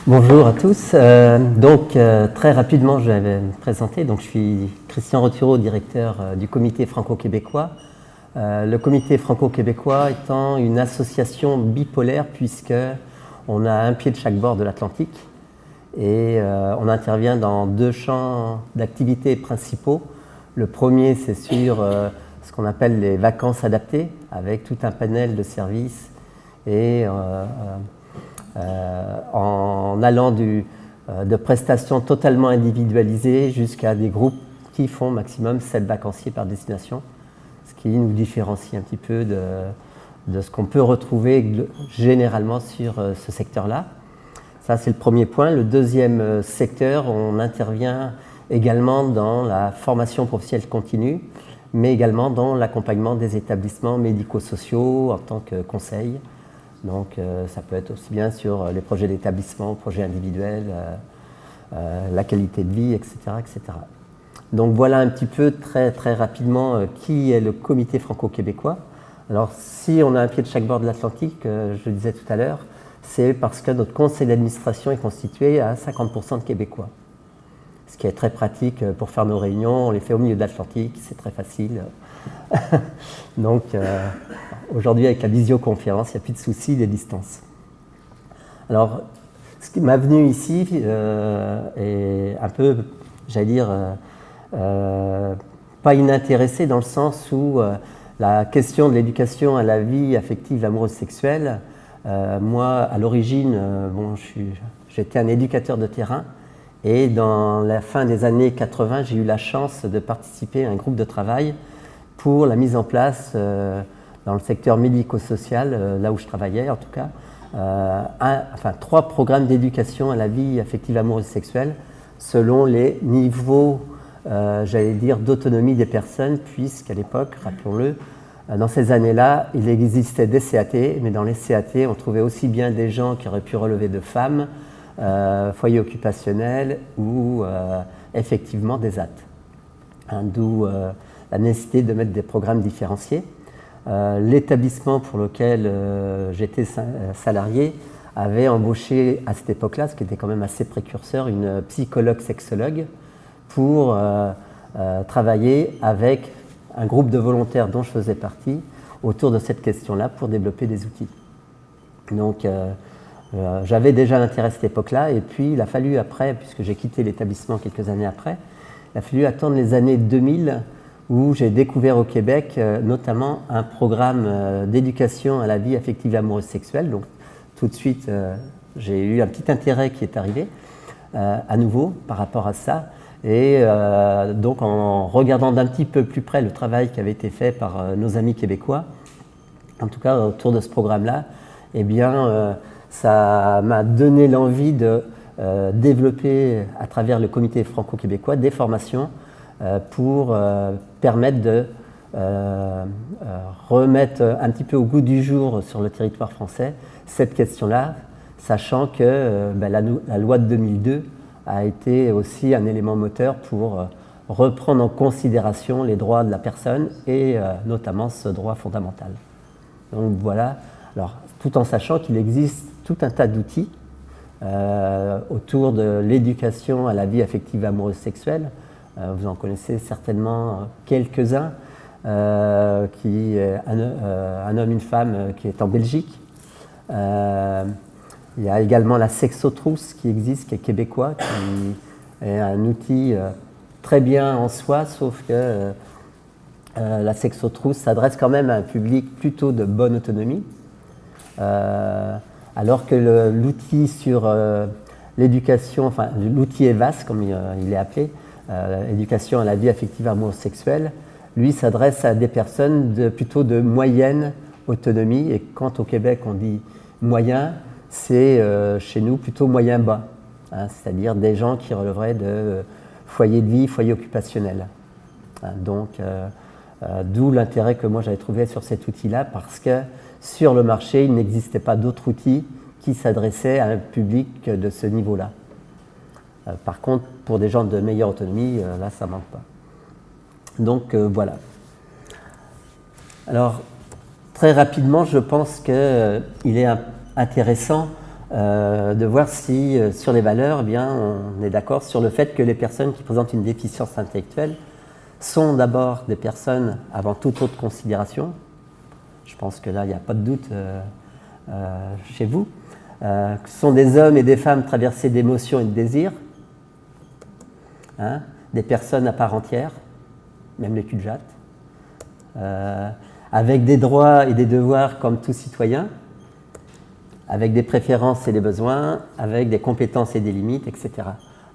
Bonjour à tous. Très rapidement, je vais me présenter. Donc, je suis Christian Roturo, directeur du Comité franco-québécois. Le Comité franco-québécois étant une association bipolaire puisque on a un pied de chaque bord de l'Atlantique et on intervient dans deux champs d'activités principaux. Le premier, c'est sur ce qu'on appelle les vacances adaptées, avec tout un panel de services et en allant de prestations totalement individualisées jusqu'à des groupes qui font maximum 7 vacanciers par destination, ce qui nous différencie un petit peu de ce qu'on peut retrouver généralement sur ce secteur-là. Ça, c'est le premier point. Le deuxième secteur, on intervient également dans la formation professionnelle continue, mais également dans l'accompagnement des établissements médico-sociaux en tant que conseil. Donc ça peut être aussi bien sur les projets d'établissement, projets individuels, la qualité de vie, etc., etc. Donc voilà un petit peu très rapidement qui est le Comité franco-québécois. Alors si on a un pied de chaque bord de l'Atlantique, je le disais tout à l'heure, c'est parce que notre conseil d'administration est constitué à 50% de Québécois. Ce qui est très pratique pour faire nos réunions, on les fait au milieu de l'Atlantique, c'est très facile. Donc aujourd'hui avec la visioconférence, il n'y a plus de soucis des distances. Alors ce qui m'a venu ici est un peu, j'allais dire, pas inintéressé dans le sens où la question de l'éducation à la vie affective, amoureuse, sexuelle, moi à l'origine, j'étais un éducateur de terrain. Et dans la fin des années 80, j'ai eu la chance de participer à un groupe de travail pour la mise en place, dans le secteur médico-social, là où je travaillais en tout cas, 3 programmes d'éducation à la vie affective, amoureuse et sexuelle, selon les niveaux, j'allais dire, d'autonomie des personnes, puisqu'à l'époque, rappelons-le, dans ces années-là, il existait des CAT, mais dans les CAT, on trouvait aussi bien des gens qui auraient pu relever de femmes, foyer occupationnel ou effectivement des AT. D'où la nécessité de mettre des programmes différenciés. L'établissement pour lequel j'étais salarié avait embauché à cette époque-là, ce qui était quand même assez précurseur, une psychologue-sexologue pour travailler avec un groupe de volontaires dont je faisais partie autour de cette question-là pour développer des outils. Donc j'avais déjà l'intérêt à cette époque-là et puis il a fallu après, puisque j'ai quitté l'établissement quelques années après, il a fallu attendre les années 2000 où j'ai découvert au Québec notamment un programme d'éducation à la vie affective, amoureuse, sexuelle. Donc tout de suite, j'ai eu un petit intérêt qui est arrivé à nouveau par rapport à ça. Et donc en regardant d'un petit peu plus près le travail qui avait été fait par nos amis québécois, en tout cas autour de ce programme-là, eh bien ça m'a donné l'envie de développer à travers le comité franco-québécois des formations pour permettre de remettre un petit peu au goût du jour sur le territoire français cette question-là, sachant que la loi de 2002 a été aussi un élément moteur pour reprendre en considération les droits de la personne et notamment ce droit fondamental. Donc voilà, alors, tout en sachant qu'il existe tout un tas d'outils autour de l'éducation à la vie affective, amoureuse, sexuelle. Vous en connaissez certainement quelques-uns, un homme, une femme qui est en Belgique. Il y a également la sexotrousse qui existe, qui est québécois, qui est un outil très bien en soi, sauf que la sexotrousse s'adresse quand même à un public plutôt de bonne autonomie. Alors que l'outil sur l'éducation, enfin l'outil EVAS comme il est appelé, éducation à la vie affective, amoureuse, sexuelle, lui s'adresse à des personnes plutôt de moyenne autonomie. Et quand au Québec on dit moyen, c'est chez nous plutôt moyen bas, c'est-à-dire des gens qui relèveraient de foyer de vie, foyer occupationnel. Donc d'où l'intérêt que moi j'avais trouvé sur cet outil-là, parce que sur le marché, il n'existait pas d'autres outils qui s'adressaient à un public de ce niveau-là. Par contre, pour des gens de meilleure autonomie, là, ça ne manque pas. Donc, voilà. Alors, très rapidement, je pense qu'il est intéressant de voir si, sur les valeurs, eh bien, on est d'accord sur le fait que les personnes qui présentent une déficience intellectuelle sont d'abord des personnes avant toute autre considération. Je pense que là, il n'y a pas de doute chez vous. Sont des hommes et des femmes traversés d'émotions et de désirs, hein, des personnes à part entière, même les cul-de-jatte, avec des droits et des devoirs comme tout citoyen, avec des préférences et des besoins, avec des compétences et des limites, etc.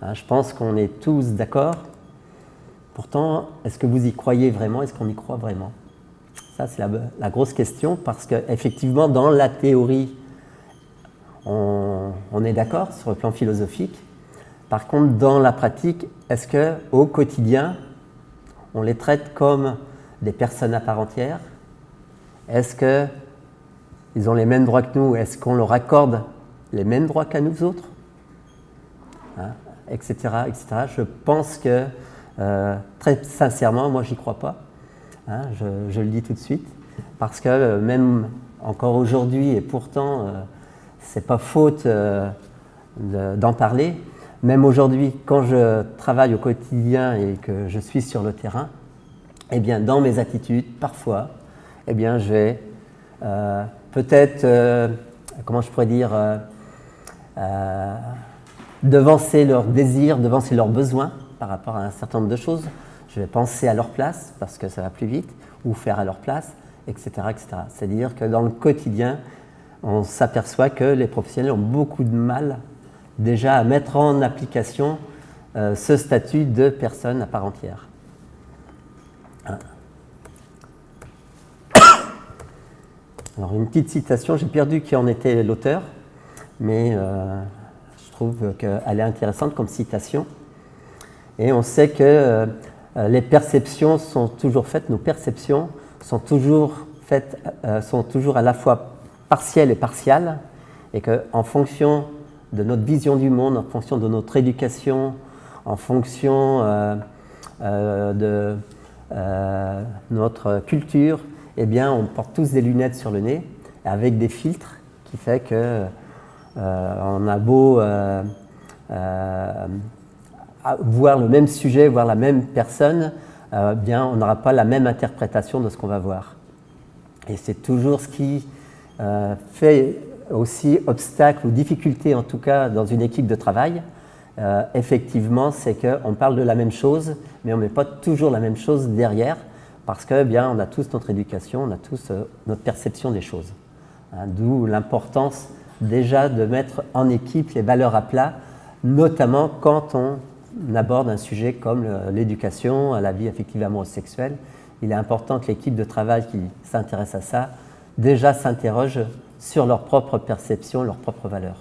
Hein, je pense qu'on est tous d'accord. Pourtant, est-ce que vous y croyez vraiment? Est-ce qu'on y croit vraiment? Ça, c'est la grosse question, parce qu'effectivement, dans la théorie, on est d'accord sur le plan philosophique. Par contre, dans la pratique, est-ce qu'au quotidien, on les traite comme des personnes à part entière? Est-ce qu'ils ont les mêmes droits que nous? Est-ce qu'on leur accorde les mêmes droits qu'à nous autres, hein, etc., etc. Je pense que, très sincèrement, moi, j'y crois pas. Hein, je le dis tout de suite. Parce que même encore aujourd'hui, et pourtant, c'est pas faute d'en parler, même aujourd'hui, quand je travaille au quotidien et que je suis sur le terrain, eh bien, dans mes attitudes, parfois, eh bien, je vais peut-être, comment je pourrais dire, devancer leurs désirs, devancer leurs besoins par rapport à un certain nombre de choses. Je vais penser à leur place parce que ça va plus vite, ou faire à leur place, etc., etc. C'est-à-dire que dans le quotidien, on s'aperçoit que les professionnels ont beaucoup de mal déjà à mettre en application ce statut de personne à part entière. Alors une petite citation, j'ai perdu qui en était l'auteur, mais je trouve qu'elle est intéressante comme citation. Et on sait que les perceptions sont toujours faites, nos perceptions sont toujours faites, sont toujours à la fois partielles et partiales, et qu'en fonction de notre vision du monde, en fonction de notre éducation, en fonction de notre culture, eh bien, on porte tous des lunettes sur le nez avec des filtres qui fait que on a beau voir le même sujet, voir la même personne, bien, on n'aura pas la même interprétation de ce qu'on va voir. Et c'est toujours ce qui fait aussi obstacle ou difficulté, en tout cas dans une équipe de travail. Effectivement, c'est qu'on parle de la même chose, mais on ne met pas toujours la même chose derrière, parce que bien, on a tous notre éducation, on a tous notre perception des choses. Hein, d'où l'importance déjà de mettre en équipe les valeurs à plat, notamment quand on aborde un sujet comme l'éducation à la vie affective amoureuse sexuelle. Il est important que l'équipe de travail qui s'intéresse à ça déjà s'interroge sur leur propre perception, leurs propres valeurs.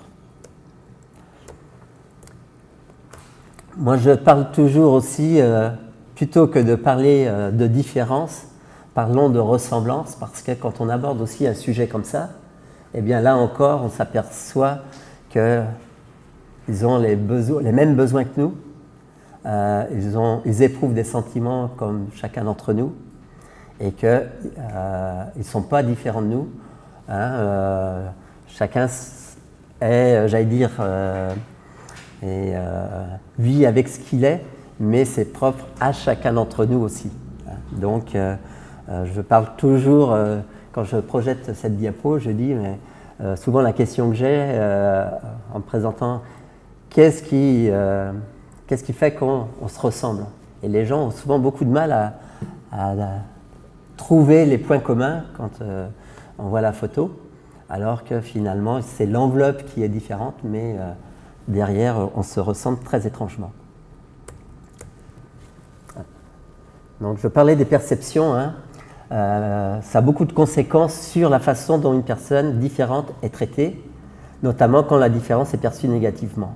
Moi, je parle toujours aussi, plutôt que de parler de différence, parlons de ressemblance, parce que quand on aborde aussi un sujet comme ça, eh bien là encore, on s'aperçoit qu'ils ont les mêmes besoins que nous, ils éprouvent des sentiments comme chacun d'entre nous, et qu'ils ne sont pas différents de nous. Hein, chacun est, j'allais dire, vit avec ce qu'il est, mais c'est propre à chacun d'entre nous aussi. Donc, je parle toujours, quand je projette cette diapo, je dis, mais souvent la question que j'ai en me présentant, qu'est-ce qui fait qu'on se ressemble? Et les gens ont souvent beaucoup de mal à trouver les points communs quand on voit la photo, alors que finalement, c'est l'enveloppe qui est différente, mais derrière, on se ressemble très étrangement. Donc, je parlais des perceptions. Hein. Ça a beaucoup de conséquences sur la façon dont une personne différente est traitée, notamment quand la différence est perçue négativement.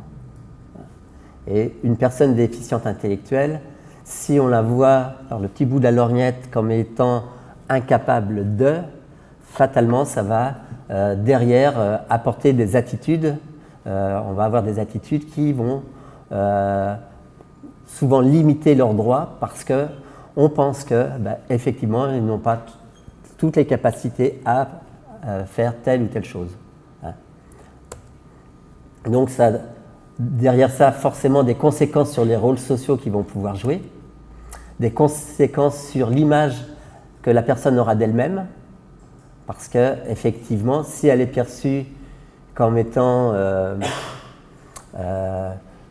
Et une personne déficiente intellectuelle, si on la voit par le petit bout de la lorgnette comme étant incapable de, fatalement, ça va derrière apporter des attitudes. On va avoir des attitudes qui vont souvent limiter leurs droits parce qu'on pense qu'effectivement, ils n'ont pas toutes les capacités à faire telle ou telle chose. Donc derrière ça, forcément des conséquences sur les rôles sociaux qu'ils vont pouvoir jouer, des conséquences sur l'image que la personne aura d'elle-même, parce que effectivement, si elle est perçue comme étant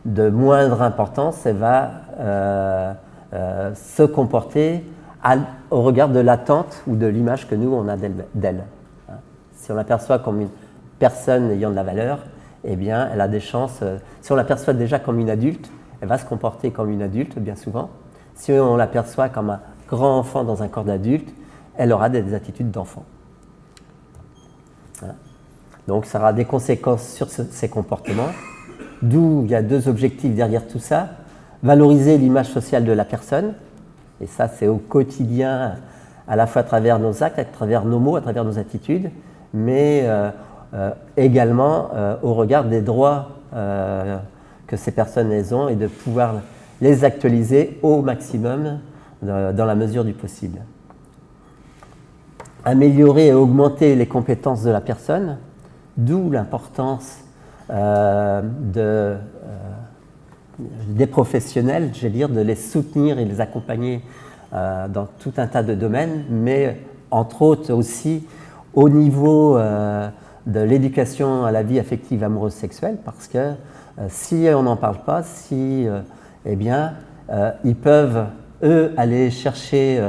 de moindre importance, elle va se comporter au regard de l'attente ou de l'image que nous, on a d'elle. Si on l'aperçoit comme une personne ayant de la valeur, eh bien, elle a des chances. Si on l'aperçoit déjà comme une adulte, elle va se comporter comme une adulte, bien souvent. Si on l'aperçoit comme un grand enfant dans un corps d'adulte, elle aura des attitudes d'enfant. Donc, ça aura des conséquences sur ces comportements. D'où il y a deux objectifs derrière tout ça. Valoriser l'image sociale de la personne. Et ça, c'est au quotidien, à la fois à travers nos actes, à travers nos mots, à travers nos attitudes, mais également au regard des droits que ces personnes ont et de pouvoir les actualiser au maximum dans la mesure du possible. Améliorer et augmenter les compétences de la personne, d'où l'importance des professionnels, je veux dire, de les soutenir et les accompagner dans tout un tas de domaines, mais entre autres aussi au niveau de l'éducation à la vie affective, amoureuse, sexuelle, parce que si on n'en parle pas, eh bien, ils peuvent, eux, aller chercher,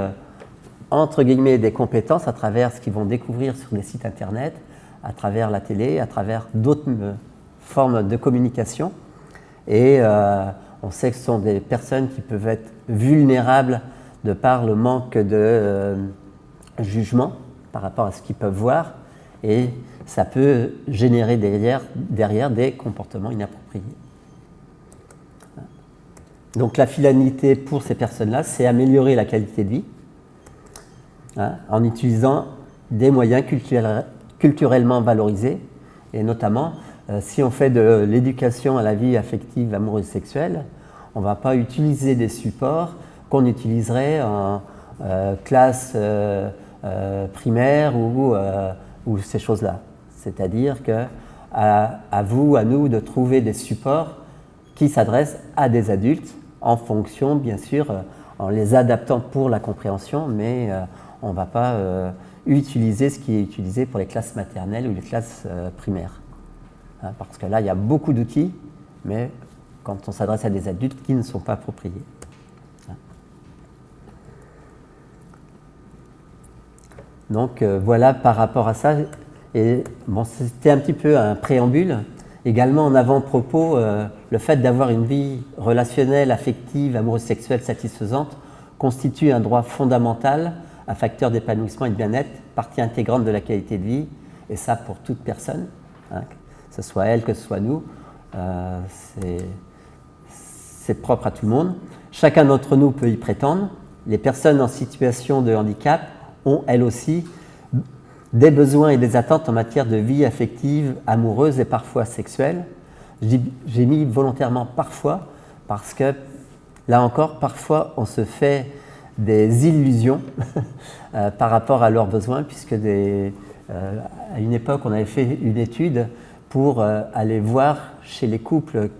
entre guillemets, des compétences à travers ce qu'ils vont découvrir sur les sites internet, à travers la télé, à travers d'autres formes de communication. Et on sait que ce sont des personnes qui peuvent être vulnérables de par le manque de jugement par rapport à ce qu'ils peuvent voir. Et ça peut générer derrière des comportements inappropriés. Donc la finalité pour ces personnes-là, c'est améliorer la qualité de vie en utilisant des moyens culturellement valorisés, et notamment si on fait de l'éducation à la vie affective, amoureuse, sexuelle, on ne va pas utiliser des supports qu'on utiliserait en classe primaire ou ces choses-là. C'est-à-dire qu'à vous, à nous, de trouver des supports qui s'adressent à des adultes en fonction, bien sûr, en les adaptant pour la compréhension, mais on ne va pas utiliser ce qui est utilisé pour les classes maternelles ou les classes primaires. Parce que là, il y a beaucoup d'outils, mais quand on s'adresse à des adultes qui ne sont pas appropriés. Donc voilà par rapport à ça. Et bon, c'était un petit peu un préambule. Également en avant-propos, le fait d'avoir une vie relationnelle, affective, amoureuse, sexuelle satisfaisante constitue un droit fondamental, un facteur d'épanouissement et de bien-être, partie intégrante de la qualité de vie, et ça pour toute personne, que ce soit elle, que ce soit nous, c'est propre à tout le monde. Chacun d'entre nous peut y prétendre. Les personnes en situation de handicap ont elles aussi des besoins et des attentes en matière de vie affective, amoureuse et parfois sexuelle. J'ai mis volontairement parfois, parce que là encore, parfois on se fait des illusions par rapport à leurs besoins, puisque à une époque on avait fait une étude pour aller voir chez les couples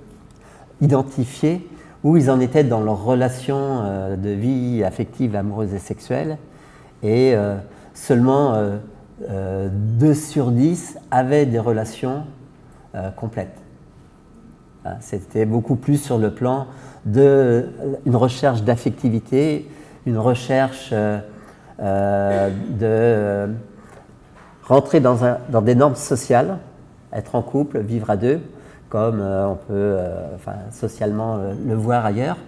identifiés où ils en étaient dans leur relation de vie affective, amoureuse et sexuelle, et seulement 2 sur 10 avaient des relations complètes. C'était beaucoup plus sur le plan d'une recherche d'affectivité, une recherche de rentrer dans des normes sociales, être en couple, vivre à deux, comme on peut socialement le voir ailleurs.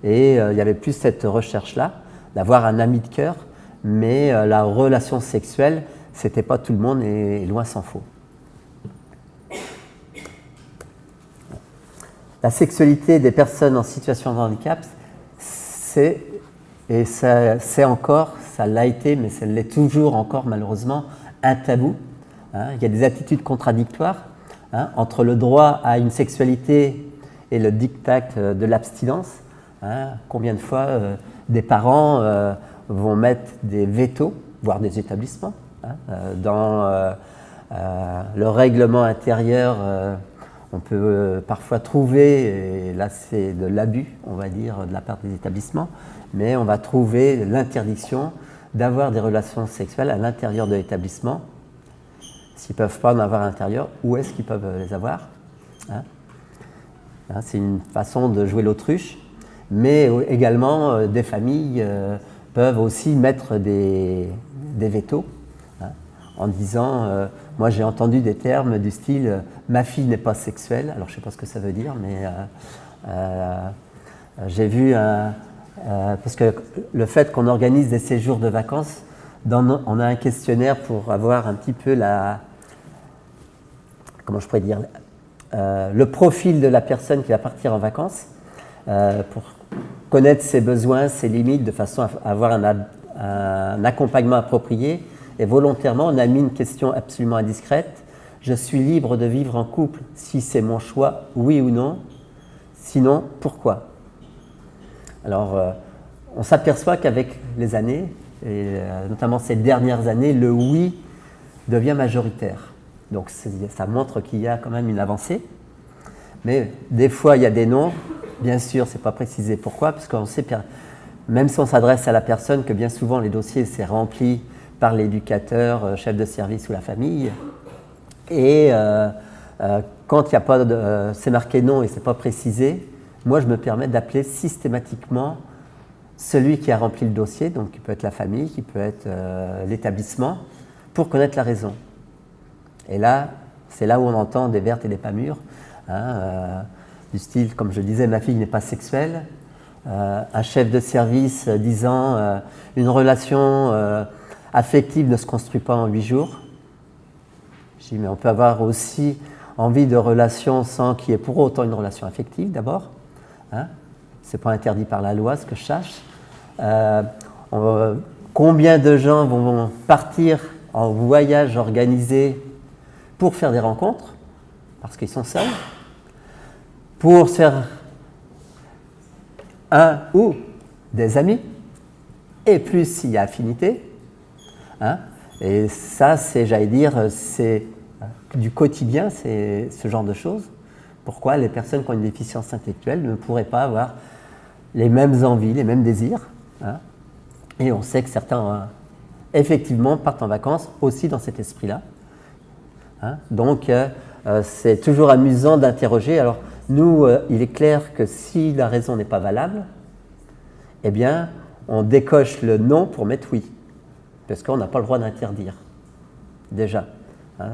Et il y avait plus cette recherche-là, d'avoir un ami de cœur, mais la relation sexuelle, c'était pas tout le monde, et loin s'en faut. La sexualité des personnes en situation de handicap, ça l'a été, mais ça l'est toujours encore malheureusement, un tabou. Il y a des attitudes contradictoires entre le droit à une sexualité et le diktat de l'abstinence. Combien de fois des parents vont mettre des vétos, voire des établissements, dans le règlement intérieur On peut parfois trouver, et là c'est de l'abus, on va dire, de la part des établissements, mais on va trouver l'interdiction d'avoir des relations sexuelles à l'intérieur de l'établissement. S'ils ne peuvent pas en avoir à l'intérieur, où est-ce qu'ils peuvent les avoir, hein? C'est une façon de jouer l'autruche, mais également des familles peuvent aussi mettre des vétos, hein, en disant moi j'ai entendu des termes du style ma fille n'est pas sexuelle, alors je ne sais pas ce que ça veut dire, mais j'ai vu parce que le fait qu'on organise des séjours de vacances, on a un questionnaire pour avoir un petit peu comment je pourrais dire, le profil de la personne qui va partir en vacances, pour connaître ses besoins, ses limites, de façon à avoir un accompagnement approprié. Et volontairement, on a mis une question absolument indiscrète. Je suis libre de vivre en couple si c'est mon choix, oui ou non. Sinon, pourquoi? Alors, on s'aperçoit qu'avec les années, et notamment ces dernières années, le oui devient majoritaire. Donc, ça montre qu'il y a quand même une avancée. Mais des fois, il y a des non. Bien sûr, ce n'est pas précisé pourquoi, parce qu'on sait, même si on s'adresse à la personne, que bien souvent les dossiers sont remplis par l'éducateur, chef de service ou la famille. Et quand il n'y a pas c'est marqué non et ce n'est pas précisé, moi je me permets d'appeler systématiquement celui qui a rempli le dossier, donc qui peut être la famille, qui peut être l'établissement, pour connaître la raison. Et là, c'est là où on entend des vertes et des pas mûres, hein, du style, comme je disais, ma fille n'est pas sexuelle, un chef de service disant une relation affective ne se construit pas en 8 jours. Je dis, mais on peut avoir aussi envie de relation sans qu'il y ait pour autant une relation affective d'abord. Hein, ce n'est pas interdit par la loi, ce que je sache. Combien de gens vont partir en voyage organisé pour faire des rencontres, parce qu'ils sont seuls, pour se faire un ou des amis, et plus s'il y a affinité. Hein, et ça, c'est, j'allais dire, c'est du quotidien, c'est ce genre de choses. Pourquoi les personnes qui ont une déficience intellectuelle ne pourraient pas avoir les mêmes envies, les mêmes désirs, hein? Et on sait que certains, effectivement, partent en vacances aussi dans cet esprit-là. Hein? Donc, c'est toujours amusant d'interroger. Alors, nous, il est clair que si la raison n'est pas valable, eh bien, on décoche le non pour mettre oui. Parce qu'on n'a pas le droit d'interdire, déjà. Hein,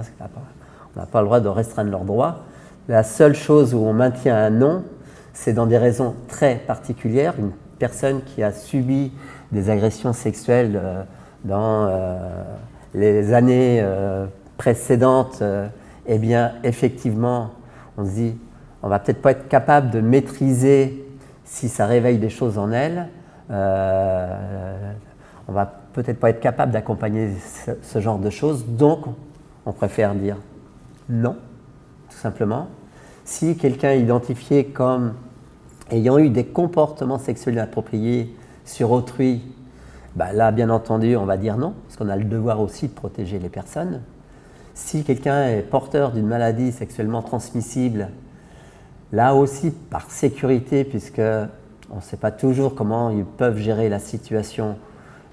on n'a pas le droit de restreindre leurs droits. La seule chose où on maintient un non, c'est dans des raisons très particulières. Une personne qui a subi des agressions sexuelles dans les années précédentes, eh bien, effectivement, on se dit, on va peut-être pas être capable de maîtriser si ça réveille des choses en elle. On va peut-être pas être capable d'accompagner ce genre de choses, donc on préfère dire non, tout simplement. Si quelqu'un est identifié comme ayant eu des comportements sexuels inappropriés sur autrui, bah là, bien entendu, on va dire non, parce qu'on a le devoir aussi de protéger les personnes. Si quelqu'un est porteur d'une maladie sexuellement transmissible, là aussi, par sécurité, puisque on ne sait pas toujours comment ils peuvent gérer la situation,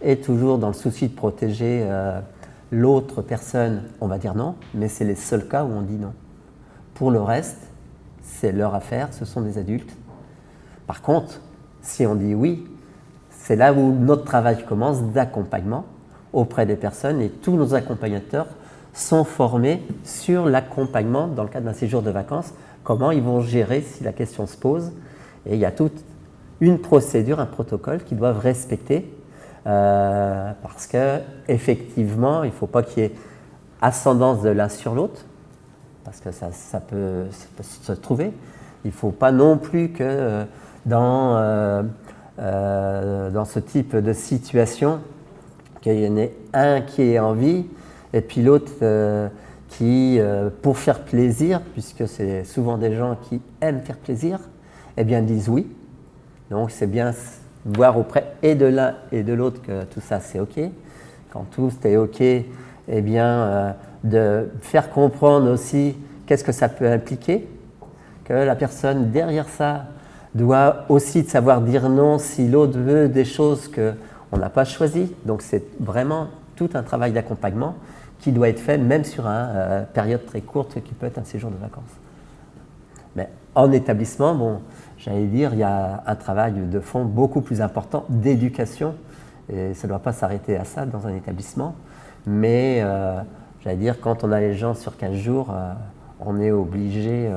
et toujours dans le souci de protéger l'autre personne, on va dire non, mais c'est les seuls cas où on dit non. Pour le reste, c'est leur affaire, ce sont des adultes. Par contre, si on dit oui, c'est là où notre travail commence d'accompagnement auprès des personnes, et tous nos accompagnateurs sont formés sur l'accompagnement dans le cadre d'un séjour de vacances, comment ils vont gérer si la question se pose. Et il y a toute une procédure, un protocole qu'ils doivent respecter, parce qu'effectivement, il ne faut pas qu'il y ait ascendance de l'un sur l'autre, parce que ça peut se trouver. Il ne faut pas non plus que dans ce type de situation, qu'il y en ait un qui ait envie et puis l'autre qui, pour faire plaisir, puisque c'est souvent des gens qui aiment faire plaisir, eh bien disent oui. Donc c'est bien voir auprès et de l'un et de l'autre que tout ça c'est OK. Quand tout est OK, eh bien de faire comprendre aussi qu'est-ce que ça peut impliquer, que la personne derrière ça doit aussi savoir dire non si l'autre veut des choses qu'on n'a pas choisies. Donc c'est vraiment tout un travail d'accompagnement qui doit être fait même sur une période très courte qui peut être un séjour de vacances. Mais en établissement, bon, j'allais dire, il y a un travail de fond beaucoup plus important d'éducation, et ça ne doit pas s'arrêter à ça dans un établissement, mais j'allais dire, quand on a les gens sur 15 jours, on est obligé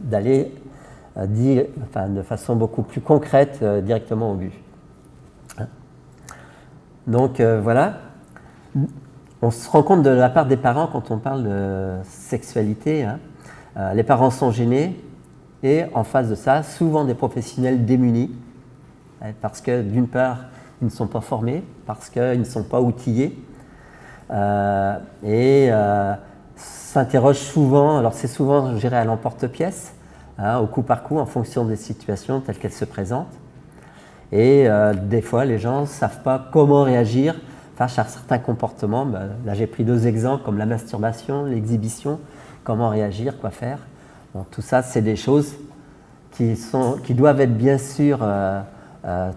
d'aller dire, enfin, de façon beaucoup plus concrète directement au but. Donc voilà, on se rend compte de la part des parents quand on parle de sexualité, les parents sont gênés et en face de ça, souvent des professionnels démunis, parce que d'une part, ils ne sont pas formés, parce qu'ils ne sont pas outillés et s'interrogent souvent, alors c'est souvent géré à l'emporte-pièce, au coup par coup en fonction des situations telles qu'elles se présentent. Et des fois, les gens ne savent pas comment réagir face à certains comportements. Là, j'ai pris 2 exemples comme la masturbation, l'exhibition, comment réagir, quoi faire. Bon, tout ça, c'est des choses qui doivent être bien sûr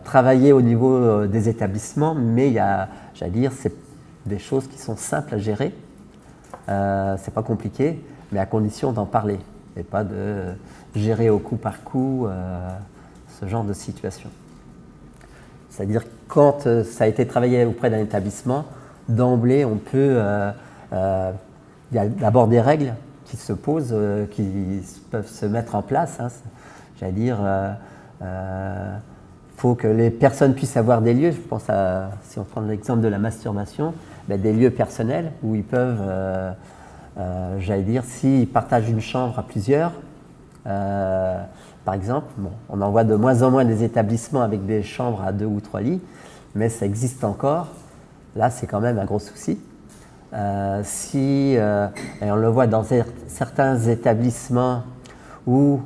travaillées au niveau des établissements, mais il y a, j'allais dire, c'est des choses qui sont simples à gérer. C'est pas compliqué, mais à condition d'en parler et pas de gérer au coup par coup ce genre de situation. C'est-à-dire quand ça a été travaillé auprès d'un établissement, d'emblée on peut, il y a d'abord des règles qui se posent, qui peuvent se mettre en place. J'allais dire, faut que les personnes puissent avoir des lieux. Je pense à, si on prend l'exemple de la masturbation, des lieux personnels où ils peuvent, j'allais dire, s'ils partagent une chambre à plusieurs, par exemple, bon, on en voit de moins en moins des établissements avec des chambres à 2 ou 3 lits, mais ça existe encore. Là, c'est quand même un gros souci. Et on le voit dans certains établissements où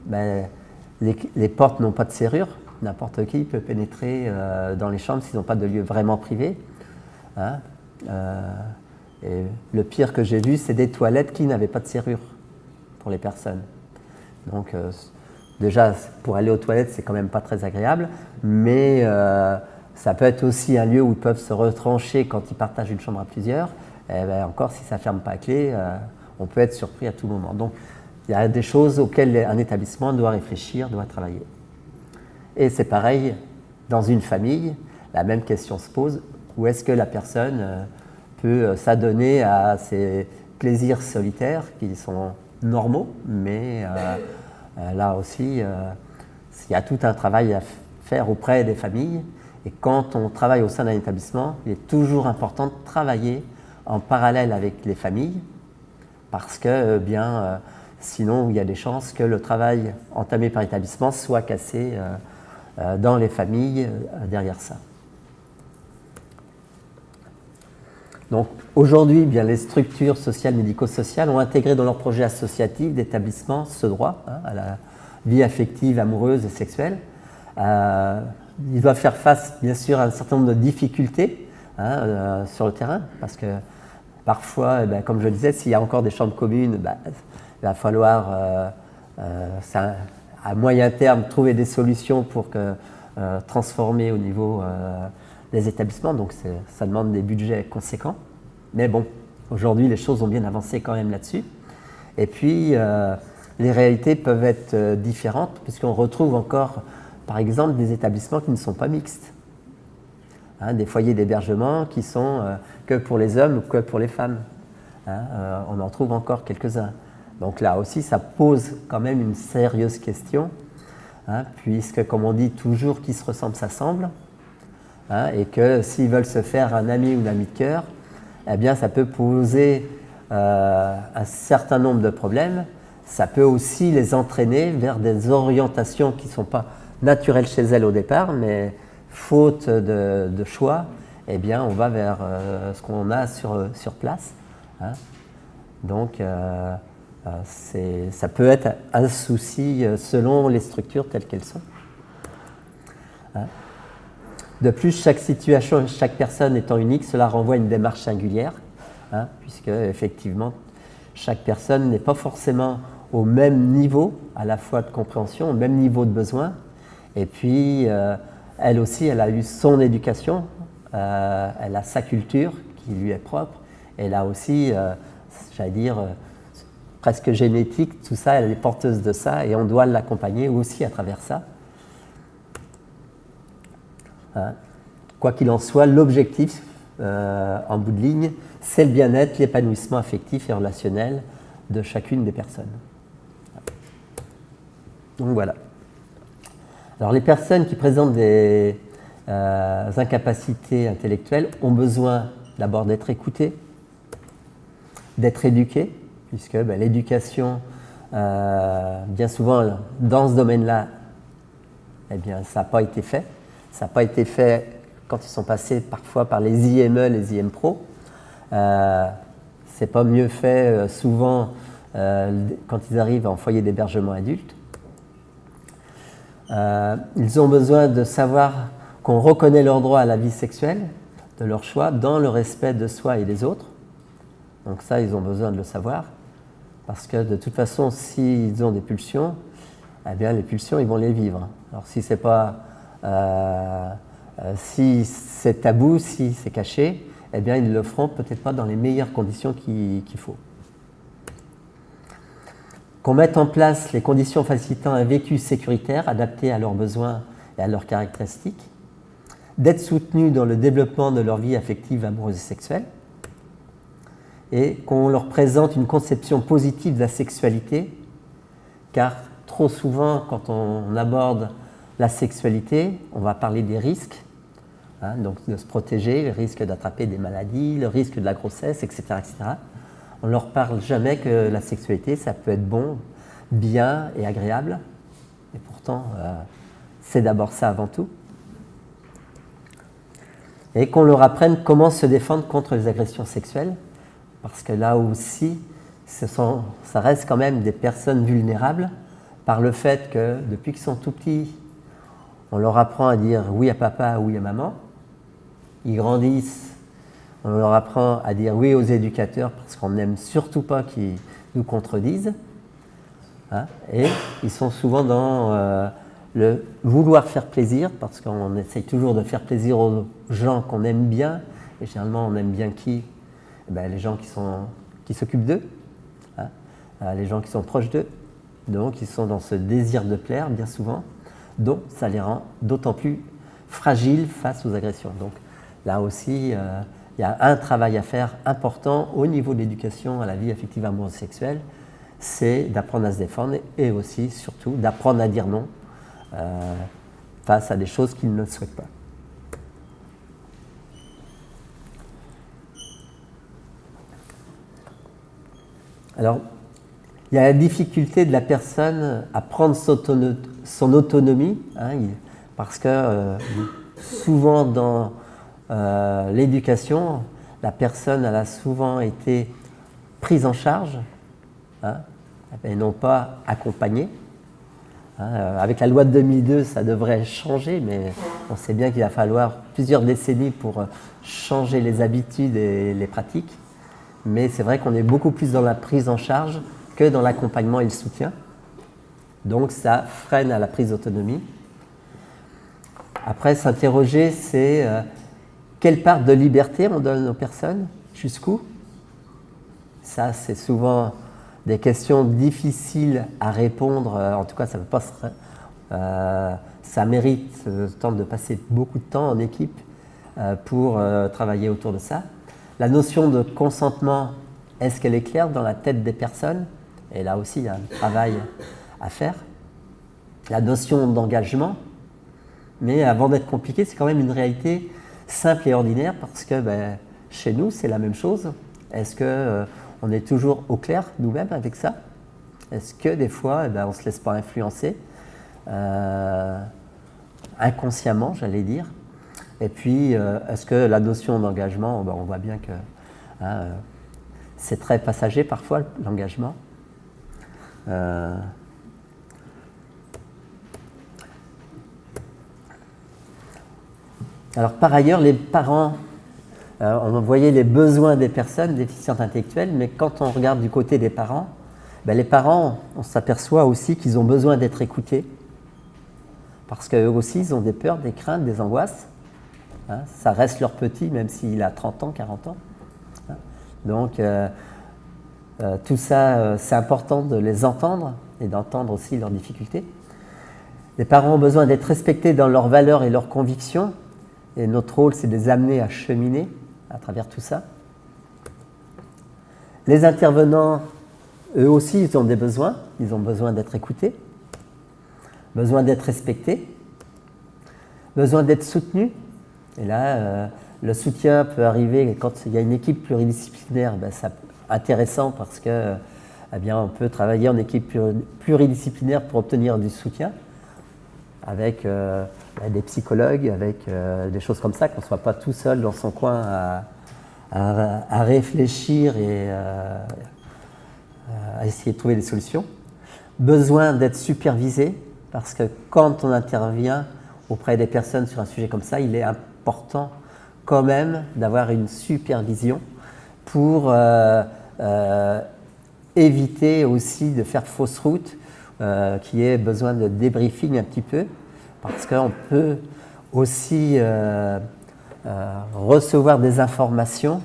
les portes n'ont pas de serrure, n'importe qui peut pénétrer dans les chambres s'ils n'ont pas de lieu vraiment privé. Et le pire que j'ai vu, c'est des toilettes qui n'avaient pas de serrure pour les personnes. Donc déjà, pour aller aux toilettes, c'est quand même pas très agréable, mais ça peut être aussi un lieu où ils peuvent se retrancher quand ils partagent une chambre à plusieurs. Et encore, si ça ne ferme pas à clé, on peut être surpris à tout moment. Donc, il y a des choses auxquelles un établissement doit réfléchir, doit travailler. Et c'est pareil, dans une famille, la même question se pose. Où est-ce que la personne peut s'adonner à ces plaisirs solitaires qui sont normaux, mais là aussi, il y a tout un travail à faire auprès des familles. Et quand on travaille au sein d'un établissement, il est toujours important de travailler en parallèle avec les familles, parce que sinon il y a des chances que le travail entamé par l'établissement soit cassé dans les familles derrière ça. Donc aujourd'hui, les structures sociales, médico-sociales ont intégré dans leur projet associatif d'établissement ce droit à la vie affective, amoureuse et sexuelle. Ils doivent faire face, bien sûr, à un certain nombre de difficultés sur le terrain, parce que parfois, comme je le disais, s'il y a encore des chambres communes, il va falloir, à moyen terme, trouver des solutions pour transformer au niveau des établissements. Donc ça demande des budgets conséquents. Mais bon, aujourd'hui, les choses ont bien avancé quand même là-dessus. Et puis, les réalités peuvent être différentes, puisqu'on retrouve encore, par exemple, des établissements qui ne sont pas mixtes. Des foyers d'hébergement qui sont que pour les hommes ou que pour les femmes. On en trouve encore quelques-uns. Donc là aussi, ça pose quand même une sérieuse question, puisque, comme on dit toujours, qui se ressemble s'assemble, et que s'ils veulent se faire un ami ou une amie de cœur, eh bien, ça peut poser un certain nombre de problèmes. Ça peut aussi les entraîner vers des orientations qui ne sont pas naturelles chez elles au départ, mais faute de choix, eh bien, on va vers ce qu'on a sur place. Donc, ça peut être un souci selon les structures telles qu'elles sont. De plus, chaque situation, chaque personne étant unique, cela renvoie à une démarche singulière, puisque effectivement, chaque personne n'est pas forcément au même niveau, à la fois de compréhension, au même niveau de besoin. Et puis, elle aussi, elle a eu son éducation, elle a sa culture qui lui est propre. Elle a aussi, j'allais dire, presque génétique, tout ça, elle est porteuse de ça et on doit l'accompagner aussi à travers ça. Hein. Quoi qu'il en soit, l'objectif, en bout de ligne, c'est le bien-être, l'épanouissement affectif et relationnel de chacune des personnes. Donc voilà. Alors les personnes qui présentent des incapacités intellectuelles ont besoin d'abord d'être écoutées, d'être éduquées, puisque l'éducation, bien souvent dans ce domaine-là, eh bien, ça n'a pas été fait. Ça n'a pas été fait quand ils sont passés parfois par les IME, les IM Pro. C'est pas mieux fait souvent quand ils arrivent en foyer d'hébergement adulte. Ils ont besoin de savoir qu'on reconnaît leur droit à la vie sexuelle, de leur choix, dans le respect de soi et des autres. Donc ça, ils ont besoin de le savoir. Parce que de toute façon, s'ils ont des pulsions, eh bien les pulsions, ils vont les vivre. Alors si c'est pas... si c'est tabou, si c'est caché, eh bien ils le feront peut-être pas dans les meilleures conditions qu'il faut. Qu'on mette en place les conditions facilitant un vécu sécuritaire, adapté à leurs besoins et à leurs caractéristiques, d'être soutenus dans le développement de leur vie affective, amoureuse et sexuelle, et qu'on leur présente une conception positive de la sexualité, car trop souvent, quand on aborde la sexualité, on va parler des risques, hein, donc de se protéger, le risque d'attraper des maladies, le risque de la grossesse, etc. etc. On ne leur parle jamais que la sexualité, ça peut être bon, bien et agréable. Et pourtant, c'est d'abord ça avant tout. Et qu'on leur apprenne comment se défendre contre les agressions sexuelles. Parce que là aussi, ça reste quand même des personnes vulnérables par le fait que depuis qu'ils sont tout petits, on leur apprend à dire oui à papa, oui à maman. Ils grandissent, on leur apprend à dire oui aux éducateurs parce qu'on n'aime surtout pas qu'ils nous contredisent. Hein, et ils sont souvent dans le vouloir faire plaisir parce qu'on essaye toujours de faire plaisir aux gens qu'on aime bien. Et généralement, on aime bien qui? Les gens qui s'occupent d'eux, hein, les gens qui sont proches d'eux. Donc, ils sont dans ce désir de plaire, bien souvent. Donc, ça les rend d'autant plus fragiles face aux agressions. Donc, là aussi, il y a un travail à faire important au niveau de l'éducation à la vie affective, amoureuse, sexuelle, c'est d'apprendre à se défendre et aussi, surtout, d'apprendre à dire non face à des choses qu'ils ne souhaitent pas. Alors, il y a la difficulté de la personne à prendre son autonomie, hein, parce que souvent dans l'éducation, la personne elle a souvent été prise en charge, hein, et non pas accompagnée. Hein, avec la loi de 2002, ça devrait changer, mais on sait bien qu'il va falloir plusieurs décennies pour changer les habitudes et les pratiques. Mais c'est vrai qu'on est beaucoup plus dans la prise en charge que dans l'accompagnement et le soutien. Donc ça freine à la prise d'autonomie. Après, s'interroger, c'est quelle part de liberté on donne aux personnes, jusqu'où? Ça, c'est souvent des questions difficiles à répondre. En tout cas, ça peut pas ça mérite le temps de passer beaucoup de temps en équipe pour travailler autour de ça. La notion de consentement, est-ce qu'elle est claire dans la tête des personnes? Et là aussi, il y a un travail à faire. La notion d'engagement, mais avant d'être compliqué, c'est quand même une réalité simple et ordinaire parce que chez nous, c'est la même chose. Est-ce qu'on est toujours au clair nous-mêmes avec ça? Est-ce que des fois, on ne se laisse pas influencer inconsciemment, j'allais dire? Et puis, est-ce que la notion d'engagement, on voit bien que c'est très passager parfois, l'engagement. Alors, par ailleurs, les parents, on voyait les besoins des personnes déficientes intellectuelles, mais quand on regarde du côté des parents, Ben, les parents, on s'aperçoit aussi qu'ils ont besoin d'être écoutés, parce qu'eux aussi, ils ont des peurs, des craintes, des angoisses. Hein, ça reste leur petit, même s'il a 30 ans, 40 ans. Hein, donc, tout ça, c'est important de les entendre et d'entendre aussi leurs difficultés. Les parents ont besoin d'être respectés dans leurs valeurs et leurs convictions. Et notre rôle, c'est de les amener à cheminer à travers tout ça. Les intervenants, eux aussi, ils ont des besoins. Ils ont besoin d'être écoutés, besoin d'être respectés, besoin d'être soutenus. Et là, le soutien peut arriver quand il y a une équipe pluridisciplinaire. Ben, c'est intéressant parce que, eh bien, on peut travailler en équipe pluridisciplinaire pour obtenir du soutien avec des psychologues, avec des choses comme ça, qu'on ne soit pas tout seul dans son coin à réfléchir et à essayer de trouver des solutions. Besoin d'être supervisé, parce que quand on intervient auprès des personnes sur un sujet comme ça, il est important quand même d'avoir une supervision pour éviter aussi de faire fausse route, qu'il y ait besoin de débriefing un petit peu, parce qu'on peut aussi recevoir des informations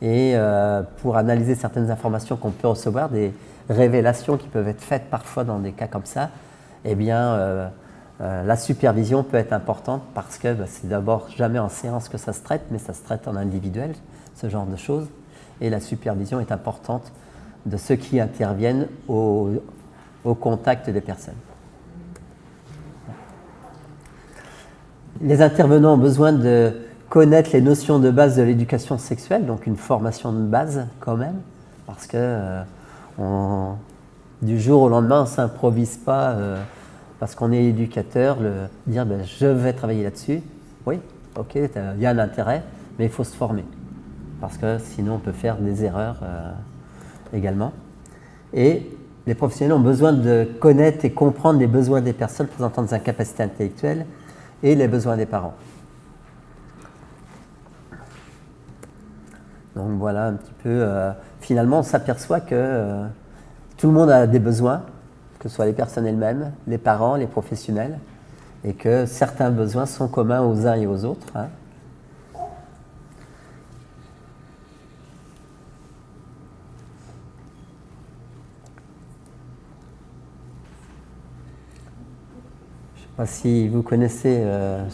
et pour analyser certaines informations qu'on peut recevoir, des révélations qui peuvent être faites parfois dans des cas comme ça, eh bien la supervision peut être importante parce que c'est d'abord jamais en séance que ça se traite, mais ça se traite en individuel, ce genre de choses, et la supervision est importante de ceux qui interviennent au contact des personnes. Les intervenants ont besoin de connaître les notions de base de l'éducation sexuelle, donc une formation de base quand même, parce que du jour au lendemain, on ne s'improvise pas parce qu'on est éducateur, dire ben, je vais travailler là-dessus. Oui, ok, il y a un intérêt, mais il faut se former, parce que sinon on peut faire des erreurs également. Et les professionnels ont besoin de connaître et comprendre les besoins des personnes présentant des incapacités intellectuelles et les besoins des parents. Donc voilà un petit peu, finalement on s'aperçoit que tout le monde a des besoins, que ce soit les personnes elles-mêmes, les parents, les professionnels, et que certains besoins sont communs aux uns et aux autres. Hein. Je ne sais pas si vous connaissez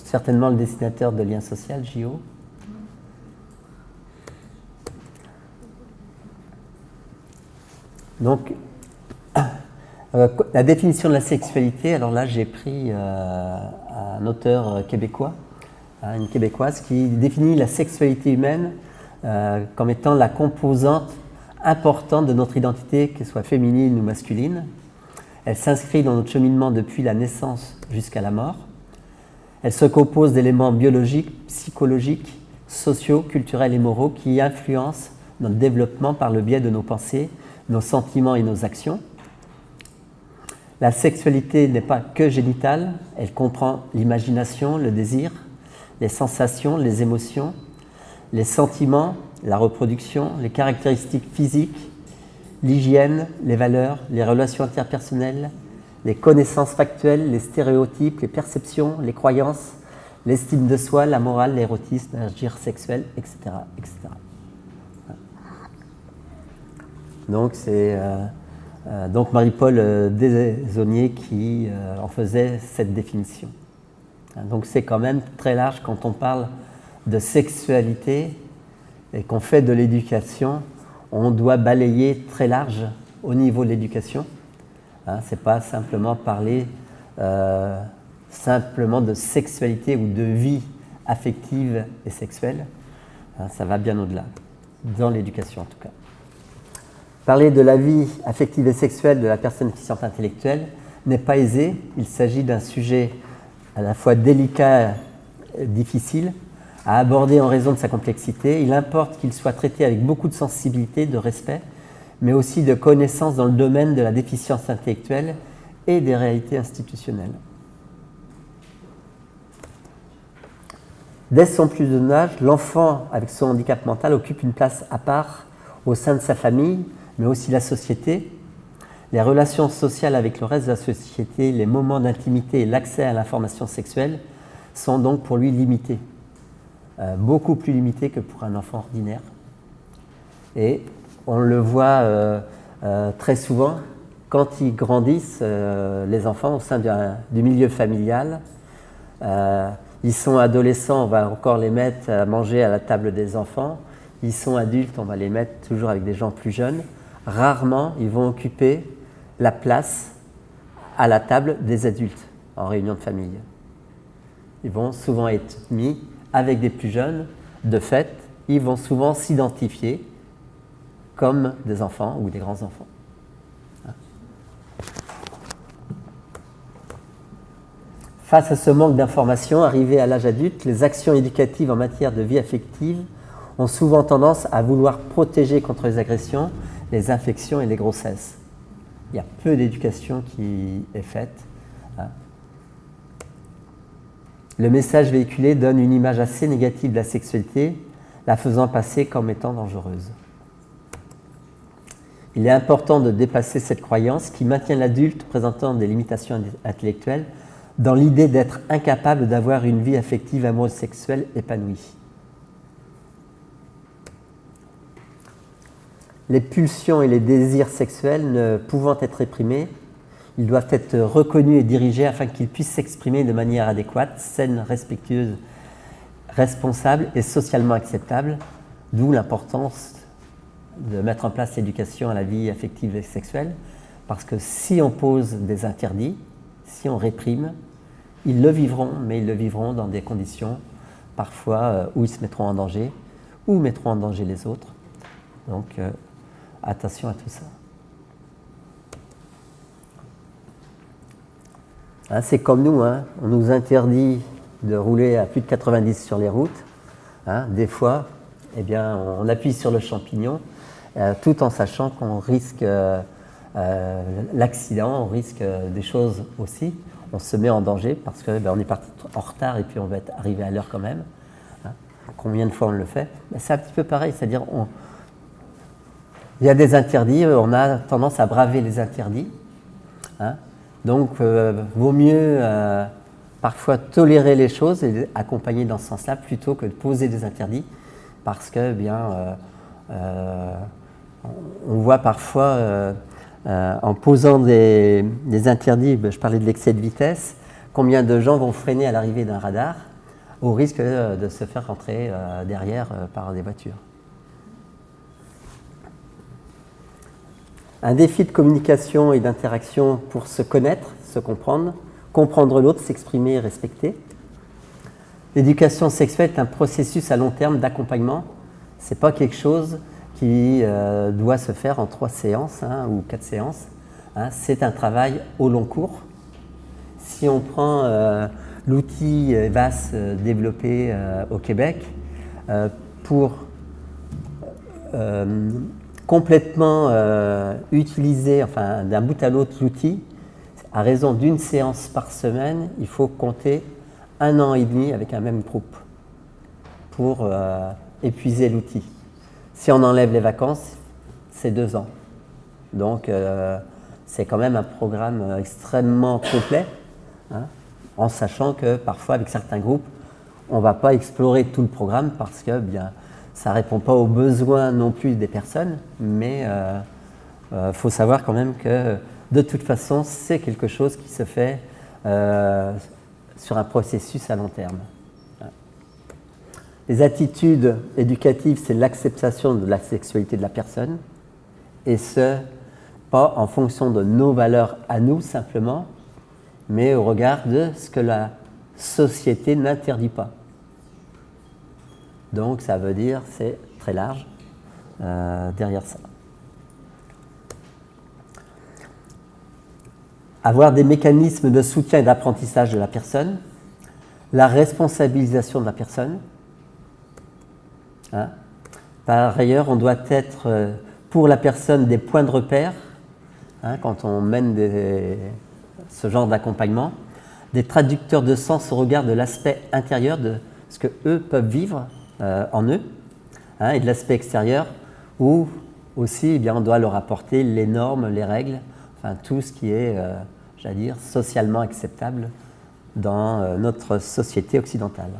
certainement le dessinateur de Lien Social, J.O. Donc, la définition de la sexualité, alors là j'ai pris un auteur québécois, une québécoise, qui définit la sexualité humaine comme étant la composante importante de notre identité, qu'elle soit féminine ou masculine. Elle s'inscrit dans notre cheminement depuis la naissance jusqu'à la mort. Elle se compose d'éléments biologiques, psychologiques, sociaux, culturels et moraux qui influencent notre développement par le biais de nos pensées, nos sentiments et nos actions. La sexualité n'est pas que génitale, elle comprend l'imagination, le désir, les sensations, les émotions, les sentiments, la reproduction, les caractéristiques physiques, l'hygiène, les valeurs, les relations interpersonnelles, les connaissances factuelles, les stéréotypes, les perceptions, les croyances, l'estime de soi, la morale, l'érotisme, l'agir sexuel, etc., etc. Donc c'est donc Marie-Paul Desaulniers qui en faisait cette définition. Donc c'est quand même très large quand on parle de sexualité et qu'on fait de l'éducation, on doit balayer très large au niveau de l'éducation. C'est pas simplement parler simplement de sexualité ou de vie affective et sexuelle. Ça va bien au-delà, dans l'éducation en tout cas. Parler de la vie affective et sexuelle de la personne déficiente intellectuelle n'est pas aisé. Il s'agit d'un sujet à la fois délicat et difficile à aborder en raison de sa complexité. Il importe qu'il soit traité avec beaucoup de sensibilité, de respect, mais aussi de connaissance dans le domaine de la déficience intellectuelle et des réalités institutionnelles. Dès son plus jeune âge, l'enfant avec son handicap mental occupe une place à part au sein de sa famille, mais aussi la société. Les relations sociales avec le reste de la société, les moments d'intimité et l'accès à l'information sexuelle sont donc pour lui limités. Beaucoup plus limités que pour un enfant ordinaire. Et on le voit très souvent quand ils grandissent, les enfants, au sein du milieu familial. Ils sont adolescents, on va encore les mettre à manger à la table des enfants. Ils sont adultes, on va les mettre toujours avec des gens plus jeunes. Rarement, ils vont occuper la place à la table des adultes en réunion de famille. Ils vont souvent être mis avec des plus jeunes. De fait, ils vont souvent s'identifier comme des enfants ou des grands-enfants. Face à ce manque d'informations, arrivés à l'âge adulte, les actions éducatives en matière de vie affective ont souvent tendance à vouloir protéger contre les agressions, les infections et les grossesses. Il y a peu d'éducation qui est faite. Le message véhiculé donne une image assez négative de la sexualité, la faisant passer comme étant dangereuse. Il est important de dépasser cette croyance qui maintient l'adulte présentant des limitations intellectuelles dans l'idée d'être incapable d'avoir une vie affective amoureuse sexuelle épanouie. Les pulsions et les désirs sexuels ne pouvant être réprimés, ils doivent être reconnus et dirigés afin qu'ils puissent s'exprimer de manière adéquate, saine, respectueuse, responsable et socialement acceptable, d'où l'importance de mettre en place l'éducation à la vie affective et sexuelle, parce que si on pose des interdits, si on réprime, ils le vivront, mais ils le vivront dans des conditions parfois où ils se mettront en danger, ou mettront en danger les autres. Donc, attention à tout ça. Hein, c'est comme nous, hein, on nous interdit de rouler à plus de 90 sur les routes. Hein, des fois, eh bien, on appuie sur le champignon, tout en sachant qu'on risque l'accident, on risque des choses aussi. On se met en danger parce qu'on est parti en retard et puis on va être arrivé à l'heure quand même. Hein. Combien de fois on le fait? C'est un petit peu pareil, c'est-à-dire il y a des interdits, on a tendance à braver les interdits. Hein. Donc, vaut mieux parfois tolérer les choses et les accompagner dans ce sens-là plutôt que de poser des interdits parce que, on voit parfois, en posant des interdits, je parlais de l'excès de vitesse, combien de gens vont freiner à l'arrivée d'un radar au risque de se faire rentrer derrière par des voitures. Un défi de communication et d'interaction pour se connaître, se comprendre, comprendre l'autre, s'exprimer et respecter. L'éducation sexuelle est un processus à long terme d'accompagnement. Ce n'est pas quelque chose qui doit se faire en 3 séances ou 4 séances. Hein. C'est un travail au long cours. Si on prend l'outil VAS développé au Québec pour complètement utiliser, enfin d'un bout à l'autre l'outil, à raison d'une séance par semaine, il faut compter 1 an et demi avec un même groupe pour épuiser l'outil. Si on enlève les vacances, c'est 2 ans. Donc c'est quand même un programme extrêmement complet, hein, en sachant que parfois avec certains groupes, on ne va pas explorer tout le programme parce que ça ne répond pas aux besoins non plus des personnes, mais faut savoir quand même que de toute façon, c'est quelque chose qui se fait sur un processus à long terme. Les attitudes éducatives, c'est l'acceptation de la sexualité de la personne, et ce, pas en fonction de nos valeurs à nous simplement, mais au regard de ce que la société n'interdit pas. Donc ça veut dire, c'est très large derrière ça. Avoir des mécanismes de soutien et d'apprentissage de la personne, la responsabilisation de la personne. Hein. Par ailleurs, on doit être pour la personne des points de repère, hein, quand on mène ce genre d'accompagnement, des traducteurs de sens au regard de l'aspect intérieur de ce qu'eux peuvent vivre en eux, hein, et de l'aspect extérieur où aussi on doit leur apporter les normes, les règles, enfin tout ce qui est, j'allais dire, socialement acceptable dans notre société occidentale.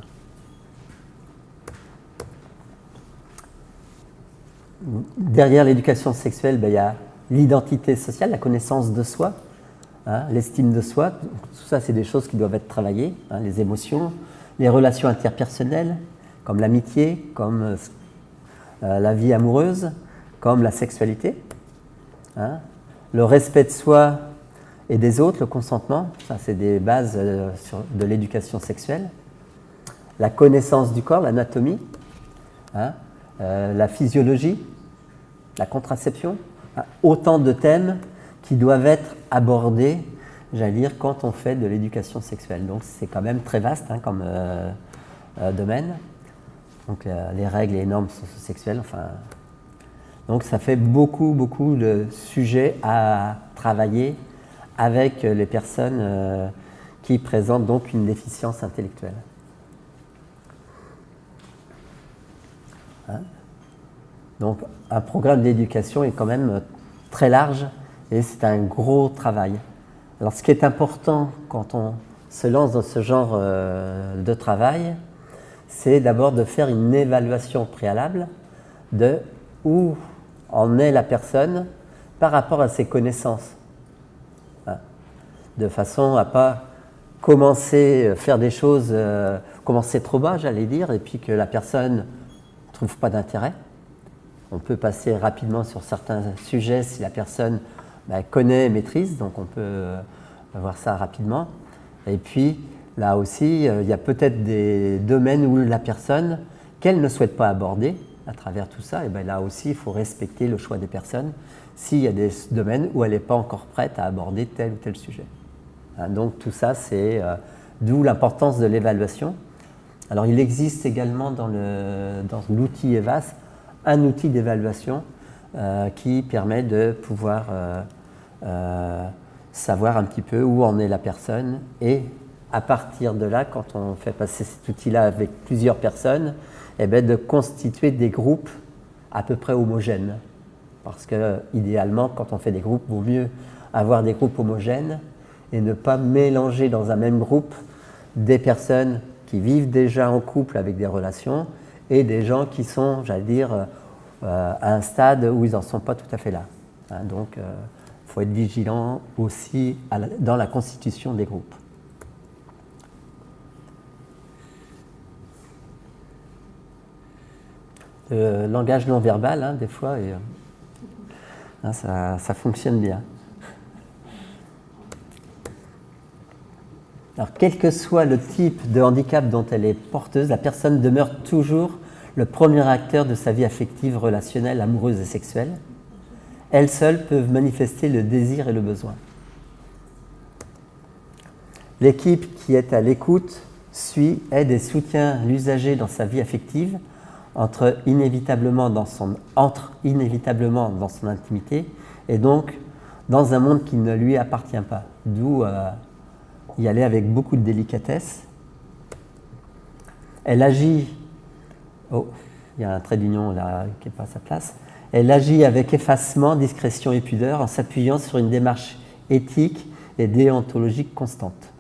Derrière l'éducation sexuelle, il y a l'identité sociale, la connaissance de soi, hein, l'estime de soi. Tout ça, c'est des choses qui doivent être travaillées, hein, les émotions, les relations interpersonnelles, comme l'amitié, comme la vie amoureuse, comme la sexualité. Hein, le respect de soi et des autres, le consentement, ça c'est des bases de l'éducation sexuelle. La connaissance du corps, l'anatomie, hein, la physiologie, la contraception, hein, autant de thèmes qui doivent être abordés, j'allais dire, quand on fait de l'éducation sexuelle. Donc c'est quand même très vaste hein, comme domaine. Donc les règles et les normes sexuelles, enfin... Donc ça fait beaucoup de sujets à travailler avec les personnes qui présentent donc une déficience intellectuelle. Hein? Donc un programme d'éducation est quand même très large et c'est un gros travail. Alors ce qui est important quand on se lance dans ce genre de travail, c'est d'abord de faire une évaluation préalable de où en est la personne par rapport à ses connaissances. De façon à ne pas commencer à faire des choses, commencer trop bas, j'allais dire, et puis que la personne ne trouve pas d'intérêt. On peut passer rapidement sur certains sujets si la personne connaît et maîtrise, donc on peut voir ça rapidement. Et puis, là aussi, il y a peut-être des domaines où la personne, qu'elle ne souhaite pas aborder, à travers tout ça, et bien là aussi, il faut respecter le choix des personnes s'il y a des domaines où elle n'est pas encore prête à aborder tel ou tel sujet. Hein, donc tout ça, c'est d'où l'importance de l'évaluation. Alors il existe également dans l'outil EVAS un outil d'évaluation qui permet de pouvoir savoir un petit peu où en est la personne et à partir de là, quand on fait passer cet outil-là avec plusieurs personnes, eh bien, de constituer des groupes à peu près homogènes. Parce que, idéalement, quand on fait des groupes, il vaut mieux avoir des groupes homogènes et ne pas mélanger dans un même groupe des personnes qui vivent déjà en couple avec des relations et des gens qui sont, j'allais dire, à un stade où ils n'en sont pas tout à fait là. Hein, donc, il faut être vigilant aussi dans la constitution des groupes. Le langage non verbal, hein, des fois, hein, ça fonctionne bien. Alors, quel que soit le type de handicap dont elle est porteuse, la personne demeure toujours le premier acteur de sa vie affective, relationnelle, amoureuse et sexuelle. Elles seules peuvent manifester le désir et le besoin. L'équipe qui est à l'écoute suit, aide et soutient l'usager dans sa vie affective, entre inévitablement dans son intimité et donc dans un monde qui ne lui appartient pas. D'où y aller avec beaucoup de délicatesse. Elle agit... Oh, il y a un trait d'union là qui n'est pas à sa place. Elle agit avec effacement, discrétion et pudeur en s'appuyant sur une démarche éthique et déontologique constante.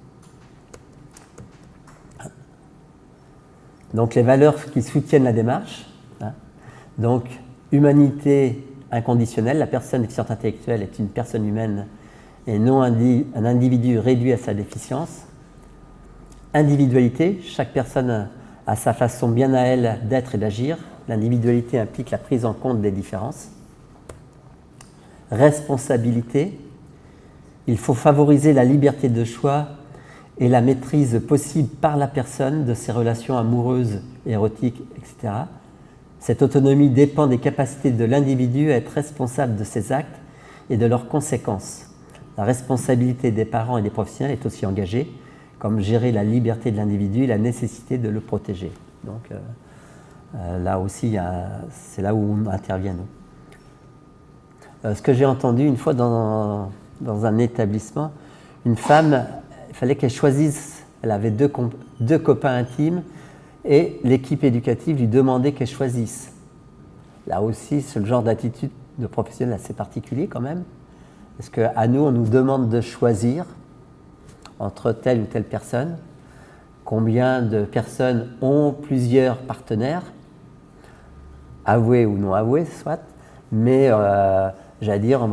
Donc les valeurs qui soutiennent la démarche, hein, donc humanité inconditionnelle, la personne déficiente intellectuelle est une personne humaine et non un individu réduit à sa déficience. Individualité, chaque personne a sa façon bien à elle d'être et d'agir. L'individualité implique la prise en compte des différences. Responsabilité, il faut favoriser la liberté de choix et la maîtrise possible par la personne de ses relations amoureuses, érotiques, etc. Cette autonomie dépend des capacités de l'individu à être responsable de ses actes et de leurs conséquences. La responsabilité des parents et des professionnels est aussi engagée, comme gérer la liberté de l'individu et la nécessité de le protéger. Donc là aussi, c'est là où on intervient nous. Ce que j'ai entendu une fois dans un établissement, une femme, il fallait qu'elle choisisse, elle avait deux copains intimes et l'équipe éducative lui demandait qu'elle choisisse. Là aussi, c'est le genre d'attitude de professionnel assez particulier quand même. Est-ce qu'à nous, on nous demande de choisir entre telle ou telle personne? Combien de personnes ont plusieurs partenaires, avoués ou non avoués, soit, mais j'allais dire,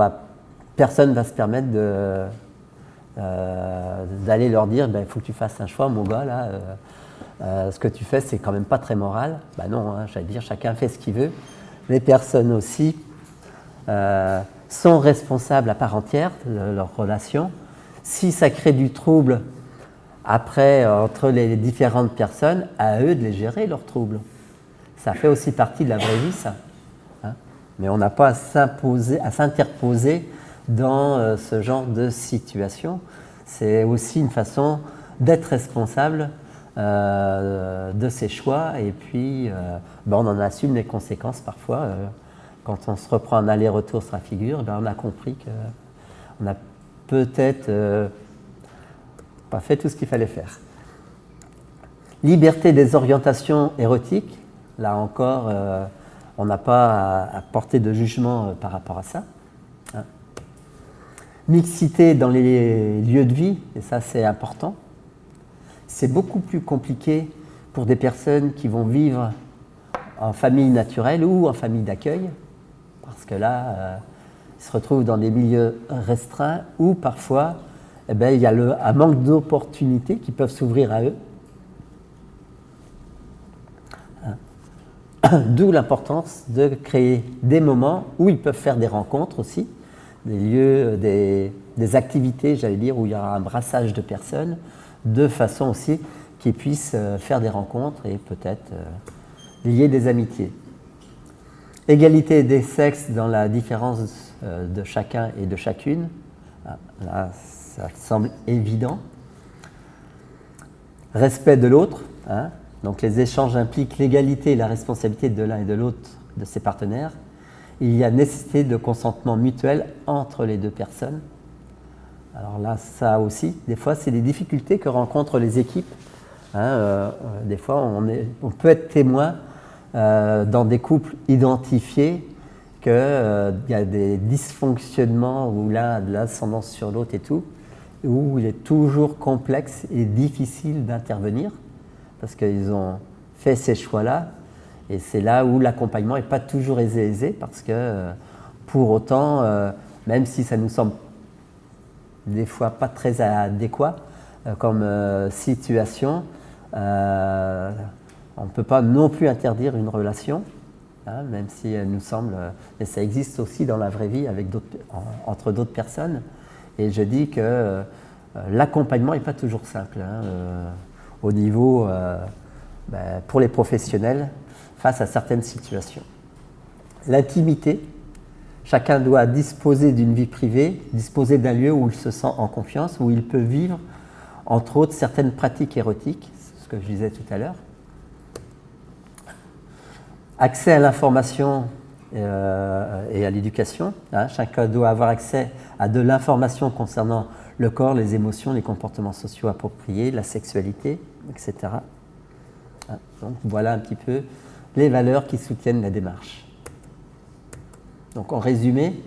personne ne va se permettre d'aller leur dire, il faut que tu fasses un choix, mon gars, là, ce que tu fais, c'est quand même pas très moral. Non, hein, j'allais dire, chacun fait ce qu'il veut. Les personnes aussi sont responsables à part entière de leur relation. Si ça crée du trouble après entre les différentes personnes, à eux de les gérer, leurs troubles. Ça fait aussi partie de la vraie vie, ça. Hein, mais on n'a pas à s'interposer dans ce genre de situation. C'est aussi une façon d'être responsable de ses choix et puis on en assume les conséquences parfois. Quand on se reprend un aller-retour sur la figure, on a compris qu'on n'a peut-être pas fait tout ce qu'il fallait faire. Liberté des orientations érotiques, là encore, on n'a pas à porter de jugement par rapport à ça. Hein. Mixité dans les lieux de vie, et ça c'est important. C'est beaucoup plus compliqué pour des personnes qui vont vivre en famille naturelle ou en famille d'accueil, parce que là, ils se retrouvent dans des milieux restreints où parfois, il y a un manque d'opportunités qui peuvent s'ouvrir à eux. D'où l'importance de créer des moments où ils peuvent faire des rencontres aussi, des lieux, des activités, j'allais dire, où il y aura un brassage de personnes, de façon aussi qu'ils puissent faire des rencontres et peut-être lier des amitiés. Égalité des sexes dans la différence de chacun et de chacune. Là, ça semble évident. Respect de l'autre. Hein. Donc les échanges impliquent l'égalité et la responsabilité de l'un et de l'autre de ses partenaires. Il y a nécessité de consentement mutuel entre les deux personnes. Alors là, ça aussi, des fois, c'est des difficultés que rencontrent les équipes. Hein, des fois, on peut être témoin dans des couples identifiés qu'il y a des dysfonctionnements où l'un a de l'ascendance sur l'autre et tout, où il est toujours complexe et difficile d'intervenir parce qu'ils ont fait ces choix-là. Et c'est là où l'accompagnement n'est pas toujours aisé parce que pour autant, même si ça nous semble des fois pas très adéquat comme situation, on ne peut pas non plus interdire une relation, hein, même si elle nous semble, mais ça existe aussi dans la vraie vie avec entre d'autres personnes. Et je dis que l'accompagnement n'est pas toujours simple hein, au niveau pour les professionnels face à certaines situations. L'intimité, chacun doit disposer d'une vie privée, disposer d'un lieu où il se sent en confiance, où il peut vivre, entre autres, certaines pratiques érotiques, c'est ce que je disais tout à l'heure. Accès à l'information et à l'éducation. Hein, chacun doit avoir accès à de l'information concernant le corps, les émotions, les comportements sociaux appropriés, la sexualité, etc. Hein, donc voilà un petit peu les valeurs qui soutiennent la démarche. Donc en résumé,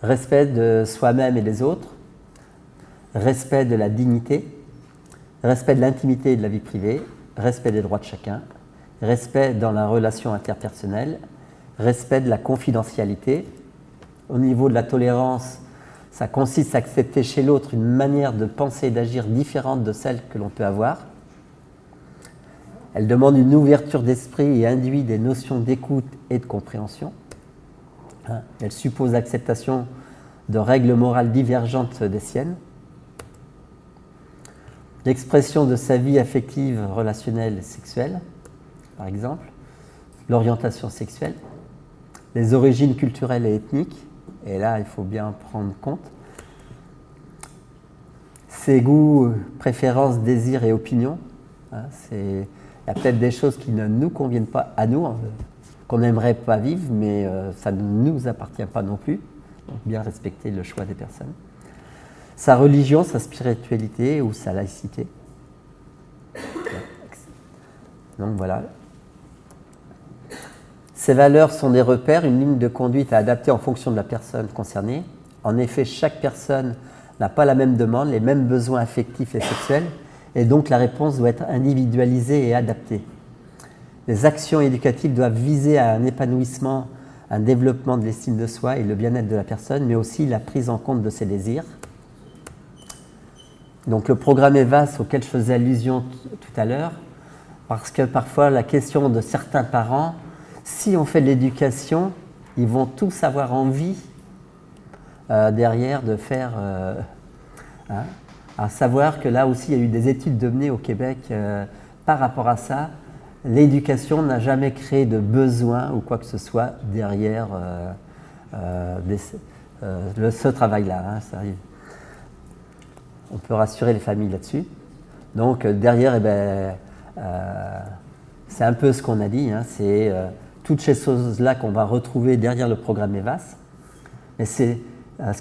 respect de soi-même et des autres, respect de la dignité, respect de l'intimité et de la vie privée, respect des droits de chacun, respect dans la relation interpersonnelle, respect de la confidentialité. Au niveau de la tolérance, ça consiste à accepter chez l'autre une manière de penser et d'agir différente de celle que l'on peut avoir. Elle demande une ouverture d'esprit et induit des notions d'écoute et de compréhension. Elle suppose l'acceptation de règles morales divergentes des siennes. L'expression de sa vie affective, relationnelle et sexuelle, par exemple. L'orientation sexuelle. Les origines culturelles et ethniques. Et là, il faut bien prendre compte. Ses goûts, préférences, désirs et opinions. Il y a peut-être des choses qui ne nous conviennent pas à nous, qu'on n'aimerait pas vivre, mais ça ne nous appartient pas non plus. Donc bien respecter le choix des personnes. Sa religion, sa spiritualité ou sa laïcité. Donc voilà. Ces valeurs sont des repères, une ligne de conduite à adapter en fonction de la personne concernée. En effet, chaque personne n'a pas la même demande, les mêmes besoins affectifs et sexuels, et donc la réponse doit être individualisée et adaptée. Les actions éducatives doivent viser à un épanouissement, un développement de l'estime de soi et le bien-être de la personne, mais aussi la prise en compte de ses désirs. Donc le programme EVAS auquel je faisais allusion tout à l'heure, parce que parfois la question de certains parents, si on fait de l'éducation, ils vont tous avoir envie derrière de faire... à savoir que là aussi il y a eu des études menées au Québec par rapport à ça. L'éducation n'a jamais créé de besoin ou quoi que ce soit derrière ce travail-là. Hein, ça arrive. On peut rassurer les familles là-dessus. Donc derrière, c'est un peu ce qu'on a dit. Hein, c'est toutes ces choses-là qu'on va retrouver derrière le programme EVAS. Mais ce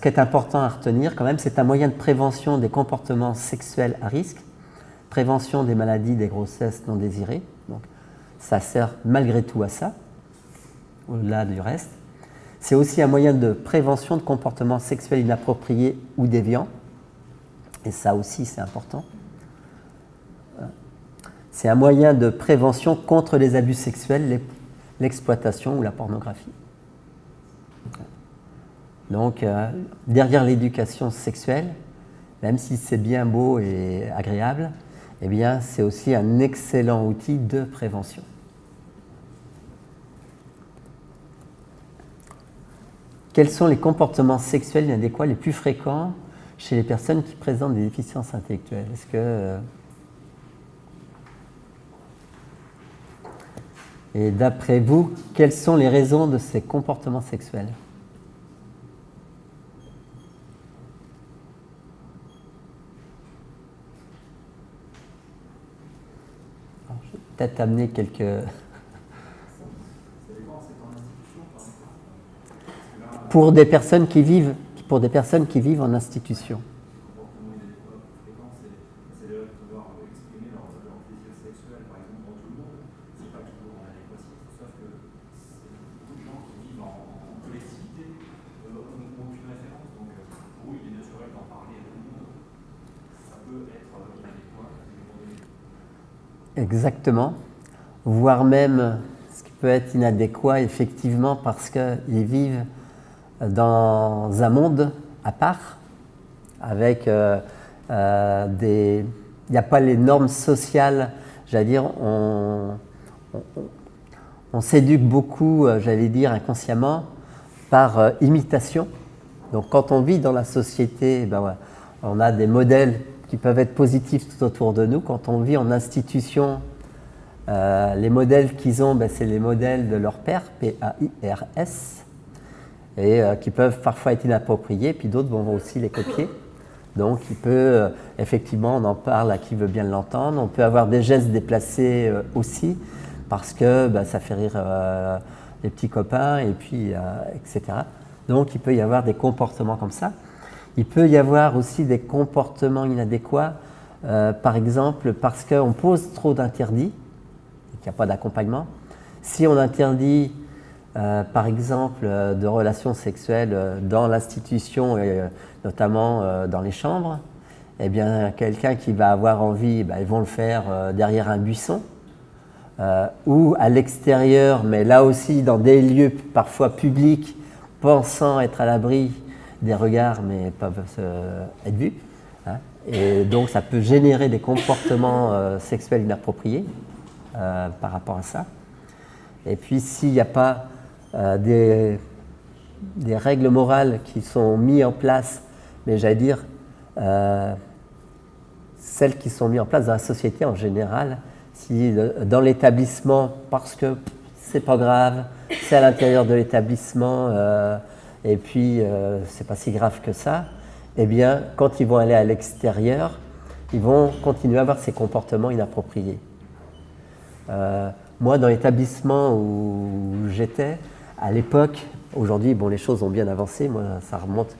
qui est important à retenir quand même, c'est un moyen de prévention des comportements sexuels à risque, prévention des maladies, des grossesses non désirées. Donc, ça sert malgré tout à ça, au-delà du reste. C'est aussi un moyen de prévention de comportements sexuels inappropriés ou déviants. Et ça aussi, c'est important. C'est un moyen de prévention contre les abus sexuels, l'exploitation ou la pornographie. Donc, derrière l'éducation sexuelle, même si c'est bien beau et agréable, eh bien, c'est aussi un excellent outil de prévention. Quels sont les comportements sexuels inadéquats les plus fréquents chez les personnes qui présentent des déficiences intellectuelles? Est-ce que... Et d'après vous, quelles sont les raisons de ces comportements sexuels? Alors, je vais peut-être amener quelques... Pour des personnes qui vivent en institution. Exactement, voire même ce qui peut être inadéquat effectivement parce qu'ils vivent dans un monde à part, avec il n'y a pas les normes sociales, j'allais dire, on s'éduque beaucoup, j'allais dire, inconsciemment, par imitation. Donc quand on vit dans la société, ben ouais, on a des modèles qui peuvent être positifs tout autour de nous. Quand on vit en institution, les modèles qu'ils ont, ben, c'est les modèles de leur père, P-A-I-R-S, et qui peuvent parfois être inappropriés, puis d'autres vont aussi les copier. Donc il peut, effectivement, on en parle à qui veut bien l'entendre, on peut avoir des gestes déplacés aussi, parce que ben, ça fait rire les petits copains, et puis, etc. Donc il peut y avoir des comportements comme ça. Il peut y avoir aussi des comportements inadéquats, par exemple parce qu'on pose trop d'interdits, et qu'il n'y a pas d'accompagnement. Si on interdit, par exemple, de relations sexuelles dans l'institution, et notamment dans les chambres, eh bien, quelqu'un qui va avoir envie, ben, ils vont le faire derrière un buisson, ou à l'extérieur, mais là aussi dans des lieux parfois publics, pensant être à l'abri des regards, mais peuvent être vus. Hein, et donc, ça peut générer des comportements sexuels inappropriés par rapport à ça. Et puis, s'il n'y a pas des règles morales qui sont mises en place, mais j'allais dire, celles qui sont mises en place dans la société en général, si dans l'établissement, parce que c'est pas grave, c'est à l'intérieur de l'établissement, et puis c'est pas si grave que ça, eh bien, quand ils vont aller à l'extérieur, ils vont continuer à avoir ces comportements inappropriés. Moi, dans l'établissement où j'étais, à l'époque, aujourd'hui, bon, les choses ont bien avancé, moi, ça remonte,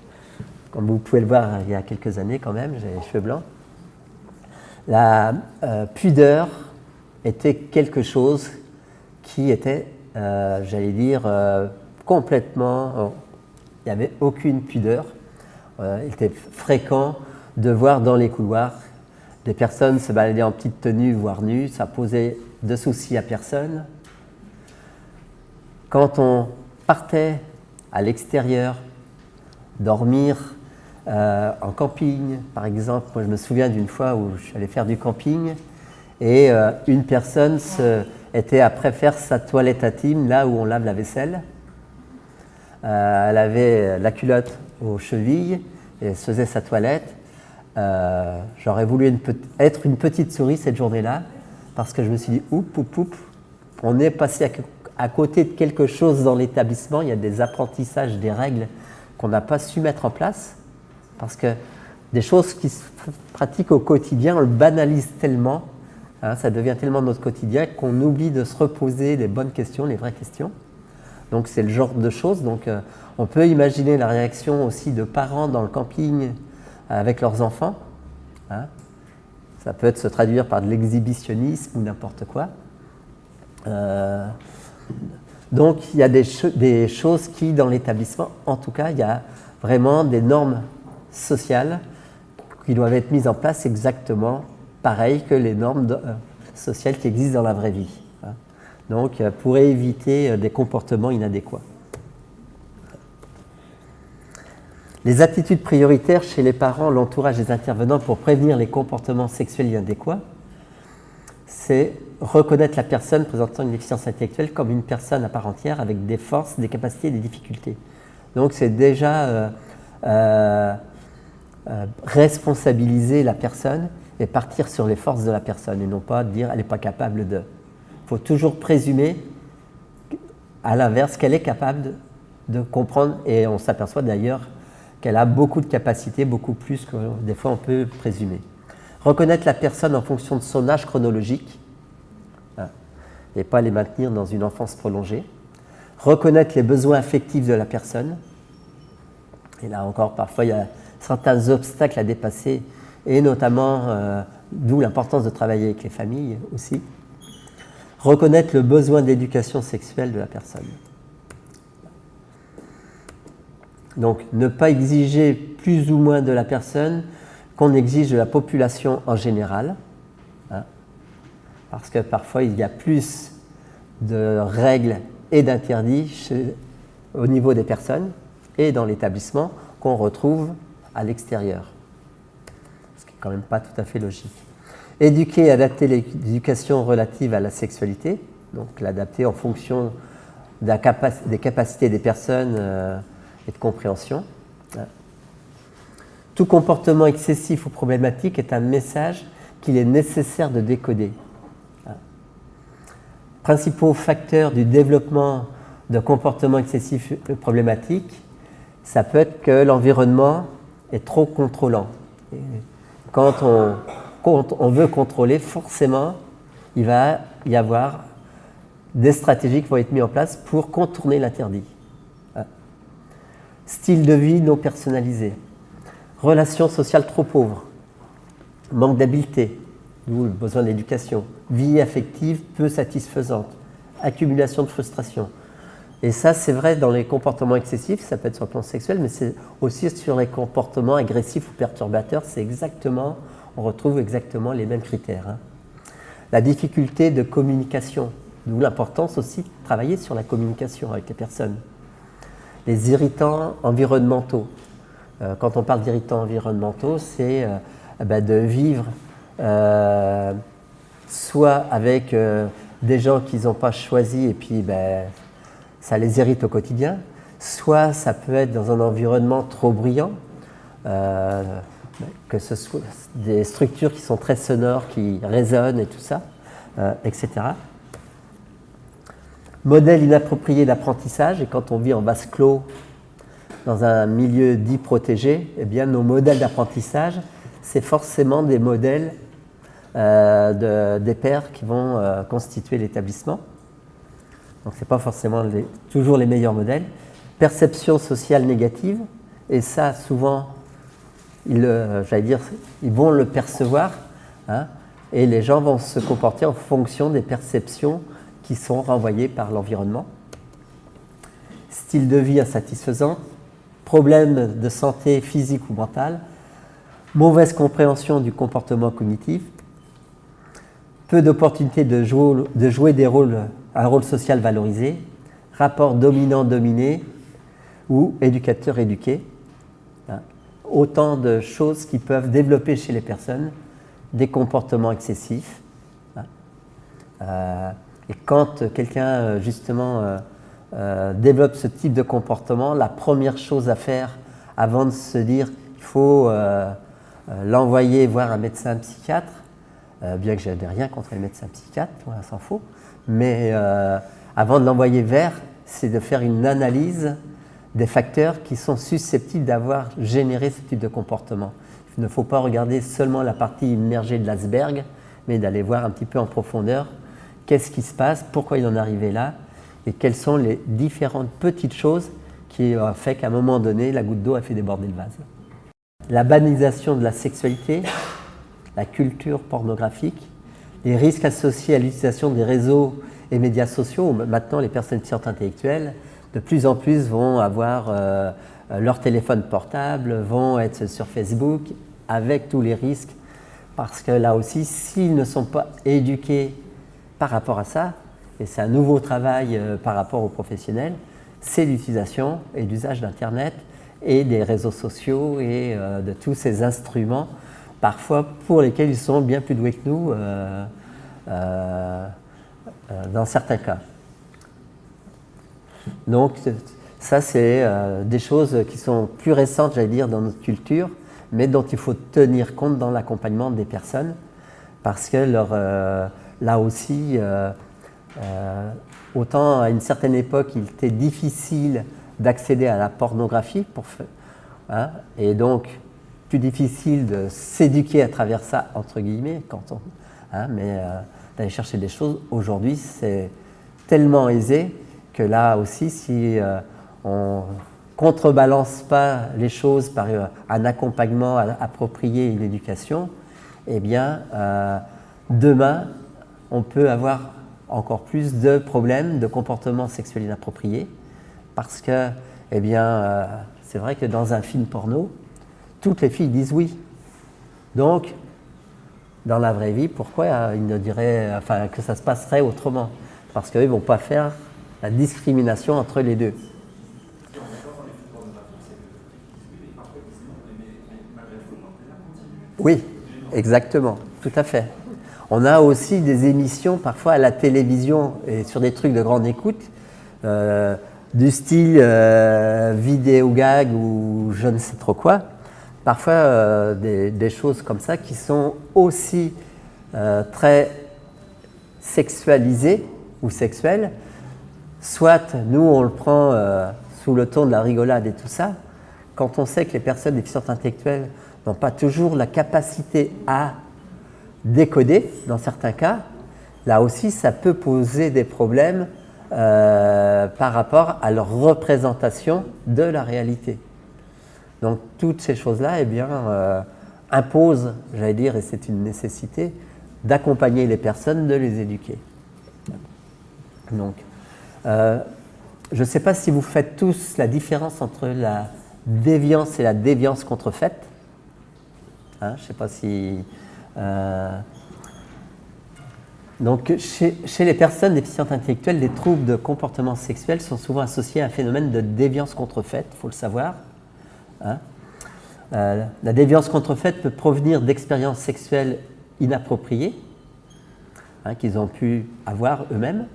comme vous pouvez le voir, il y a quelques années quand même, j'ai les cheveux blancs. La pudeur était quelque chose qui était, j'allais dire, complètement... il n'y avait aucune pudeur. il était fréquent de voir dans les couloirs des personnes se balader en petite tenue, voire nues. Ça posait de soucis à personne. Quand on partait à l'extérieur, dormir en camping, par exemple, moi je me souviens d'une fois où je suis allé faire du camping et une personne était après faire sa toilette intime, là où on lave la vaisselle. Elle avait la culotte aux chevilles et elle se faisait sa toilette. J'aurais voulu être une petite souris cette journée-là parce que je me suis dit, oup, on est passé à côté de quelque chose dans l'établissement. Il y a des apprentissages, des règles qu'on n'a pas su mettre en place parce que des choses qui se pratiquent au quotidien, on le banalise tellement, hein, ça devient tellement notre quotidien qu'on oublie de se reposer les bonnes questions, les vraies questions. Donc c'est le genre de choses. Donc on peut imaginer la réaction aussi de parents dans le camping avec leurs enfants. Hein. Ça peut se traduire par de l'exhibitionnisme ou n'importe quoi. Donc il y a des choses qui, dans l'établissement, en tout cas, il y a vraiment des normes sociales qui doivent être mises en place exactement pareil que les normes sociales qui existent dans la vraie vie. Hein. Donc pour éviter des comportements inadéquats. Les attitudes prioritaires chez les parents, l'entourage des intervenants pour prévenir les comportements sexuels inadéquats, c'est reconnaître la personne présentant une déficience intellectuelle comme une personne à part entière avec des forces, des capacités et des difficultés. Donc c'est déjà responsabiliser la personne et partir sur les forces de la personne et non pas dire elle n'est pas capable de. Il faut toujours présumer à l'inverse qu'elle est capable de comprendre et on s'aperçoit d'ailleurs qu'elle a beaucoup de capacités, beaucoup plus que des fois on peut présumer. Reconnaître la personne en fonction de son âge chronologique et pas les maintenir dans une enfance prolongée. Reconnaître les besoins affectifs de la personne. Et là encore, parfois, il y a certains obstacles à dépasser et notamment, d'où l'importance de travailler avec les familles aussi. Reconnaître le besoin d'éducation sexuelle de la personne. Donc, ne pas exiger plus ou moins de la personne qu'on exige de la population en général, hein, parce que parfois il y a plus de règles et d'interdits au niveau des personnes et dans l'établissement qu'on retrouve à l'extérieur, ce qui n'est quand même pas tout à fait logique. Éduquer et adapter l'éducation relative à la sexualité, donc l'adapter en fonction des capacités des personnes et de compréhension. Tout comportement excessif ou problématique est un message qu'il est nécessaire de décoder. Principaux facteurs du développement de comportements excessifs et problématiques, ça peut être que l'environnement est trop contrôlant. Et quand on veut contrôler, forcément, il va y avoir des stratégies qui vont être mises en place pour contourner l'interdit. Style de vie non personnalisé, relations sociales trop pauvres, manque d'habileté, d'où le besoin d'éducation, vie affective peu satisfaisante, accumulation de frustration. Et ça, c'est vrai dans les comportements excessifs, ça peut être sur le plan sexuel, mais c'est aussi sur les comportements agressifs ou perturbateurs, on retrouve exactement les mêmes critères. Hein. La difficulté de communication, d'où l'importance aussi de travailler sur la communication avec les personnes. Les irritants environnementaux. Quand on parle d'irritants environnementaux, c'est de vivre soit avec des gens qu'ils n'ont pas choisis et puis ça les irrite au quotidien, soit ça peut être dans un environnement trop bruyant, que ce soit des structures qui sont très sonores, qui résonnent et tout ça, etc. Modèle inapproprié d'apprentissage, et quand on vit en vase clos dans un milieu dit protégé, eh bien nos modèles d'apprentissage, c'est forcément des modèles des pairs qui vont constituer l'établissement. Donc ce n'est pas forcément toujours les meilleurs modèles. Perception sociale négative, et ça souvent, ils vont le percevoir, hein, et les gens vont se comporter en fonction des perceptions qui sont renvoyées par l'environnement. Style de vie insatisfaisant, problèmes de santé physique ou mentale, mauvaise compréhension du comportement cognitif, peu d'opportunités de jouer un rôle social valorisé, rapport dominant-dominé ou éducateur-éduqué. Autant de choses qui peuvent développer chez les personnes des comportements excessifs. Et quand quelqu'un, justement, développe ce type de comportement, la première chose à faire avant de se dire qu'il faut l'envoyer voir un médecin psychiatre, bien que je n'ai rien contre les médecins psychiatres, on s'en fout, mais avant de l'envoyer vers, c'est de faire une analyse des facteurs qui sont susceptibles d'avoir généré ce type de comportement. Il ne faut pas regarder seulement la partie immergée de l'iceberg, mais d'aller voir un petit peu en profondeur qu'est-ce qui se passe, pourquoi il en est arrivé là, et quelles sont les différentes petites choses qui ont fait qu'à un moment donné, la goutte d'eau a fait déborder le vase. La banalisation de la sexualité, la culture pornographique, les risques associés à l'utilisation des réseaux et médias sociaux, où maintenant les personnes déficientes intellectuelles, de plus en plus vont avoir leur téléphone portable, vont être sur Facebook, avec tous les risques, parce que là aussi, s'ils ne sont pas éduqués par rapport à ça, et c'est un nouveau travail par rapport aux professionnels, c'est l'utilisation et l'usage d'Internet et des réseaux sociaux et de tous ces instruments, parfois pour lesquels ils sont bien plus doués que nous dans certains cas. Donc ça, c'est des choses qui sont plus récentes, j'allais dire, dans notre culture, mais dont il faut tenir compte dans l'accompagnement des personnes, parce que là aussi, autant à une certaine époque, il était difficile d'accéder à la pornographie, et donc plus difficile de s'éduquer à travers ça, entre guillemets, mais d'aller chercher des choses. Aujourd'hui, c'est tellement aisé que là aussi, si on ne contrebalance pas les choses par un accompagnement approprié et une éducation, eh bien, demain, on peut avoir encore plus de problèmes de comportements sexuels inappropriés, parce que, eh bien, c'est vrai que dans un film porno, toutes les filles disent oui. Donc, dans la vraie vie, pourquoi ils ne diraient, que ça se passerait autrement? Parce qu'ils ne vont pas faire la discrimination entre les deux. Oui, exactement, tout à fait. On a aussi des émissions parfois à la télévision et sur des trucs de grande écoute, du style vidéo gag ou je ne sais trop quoi. Parfois des choses comme ça qui sont aussi très sexualisées ou sexuelles. Soit nous on le prend sous le ton de la rigolade et tout ça, quand on sait que les personnes déficientes intellectuelles n'ont pas toujours la capacité à décoder, dans certains cas, là aussi ça peut poser des problèmes par rapport à leur représentation de la réalité. Donc toutes ces choses-là imposent, j'allais dire, et c'est une nécessité, d'accompagner les personnes, de les éduquer. Donc, je ne sais pas si vous faites tous la différence entre la déviance et la déviance contrefaite. Je ne sais pas si... Donc, chez les personnes déficientes intellectuelles, les troubles de comportement sexuel sont souvent associés à un phénomène de déviance contrefaite, il faut le savoir. La déviance contrefaite peut provenir d'expériences sexuelles inappropriées qu'ils ont pu avoir eux-mêmes,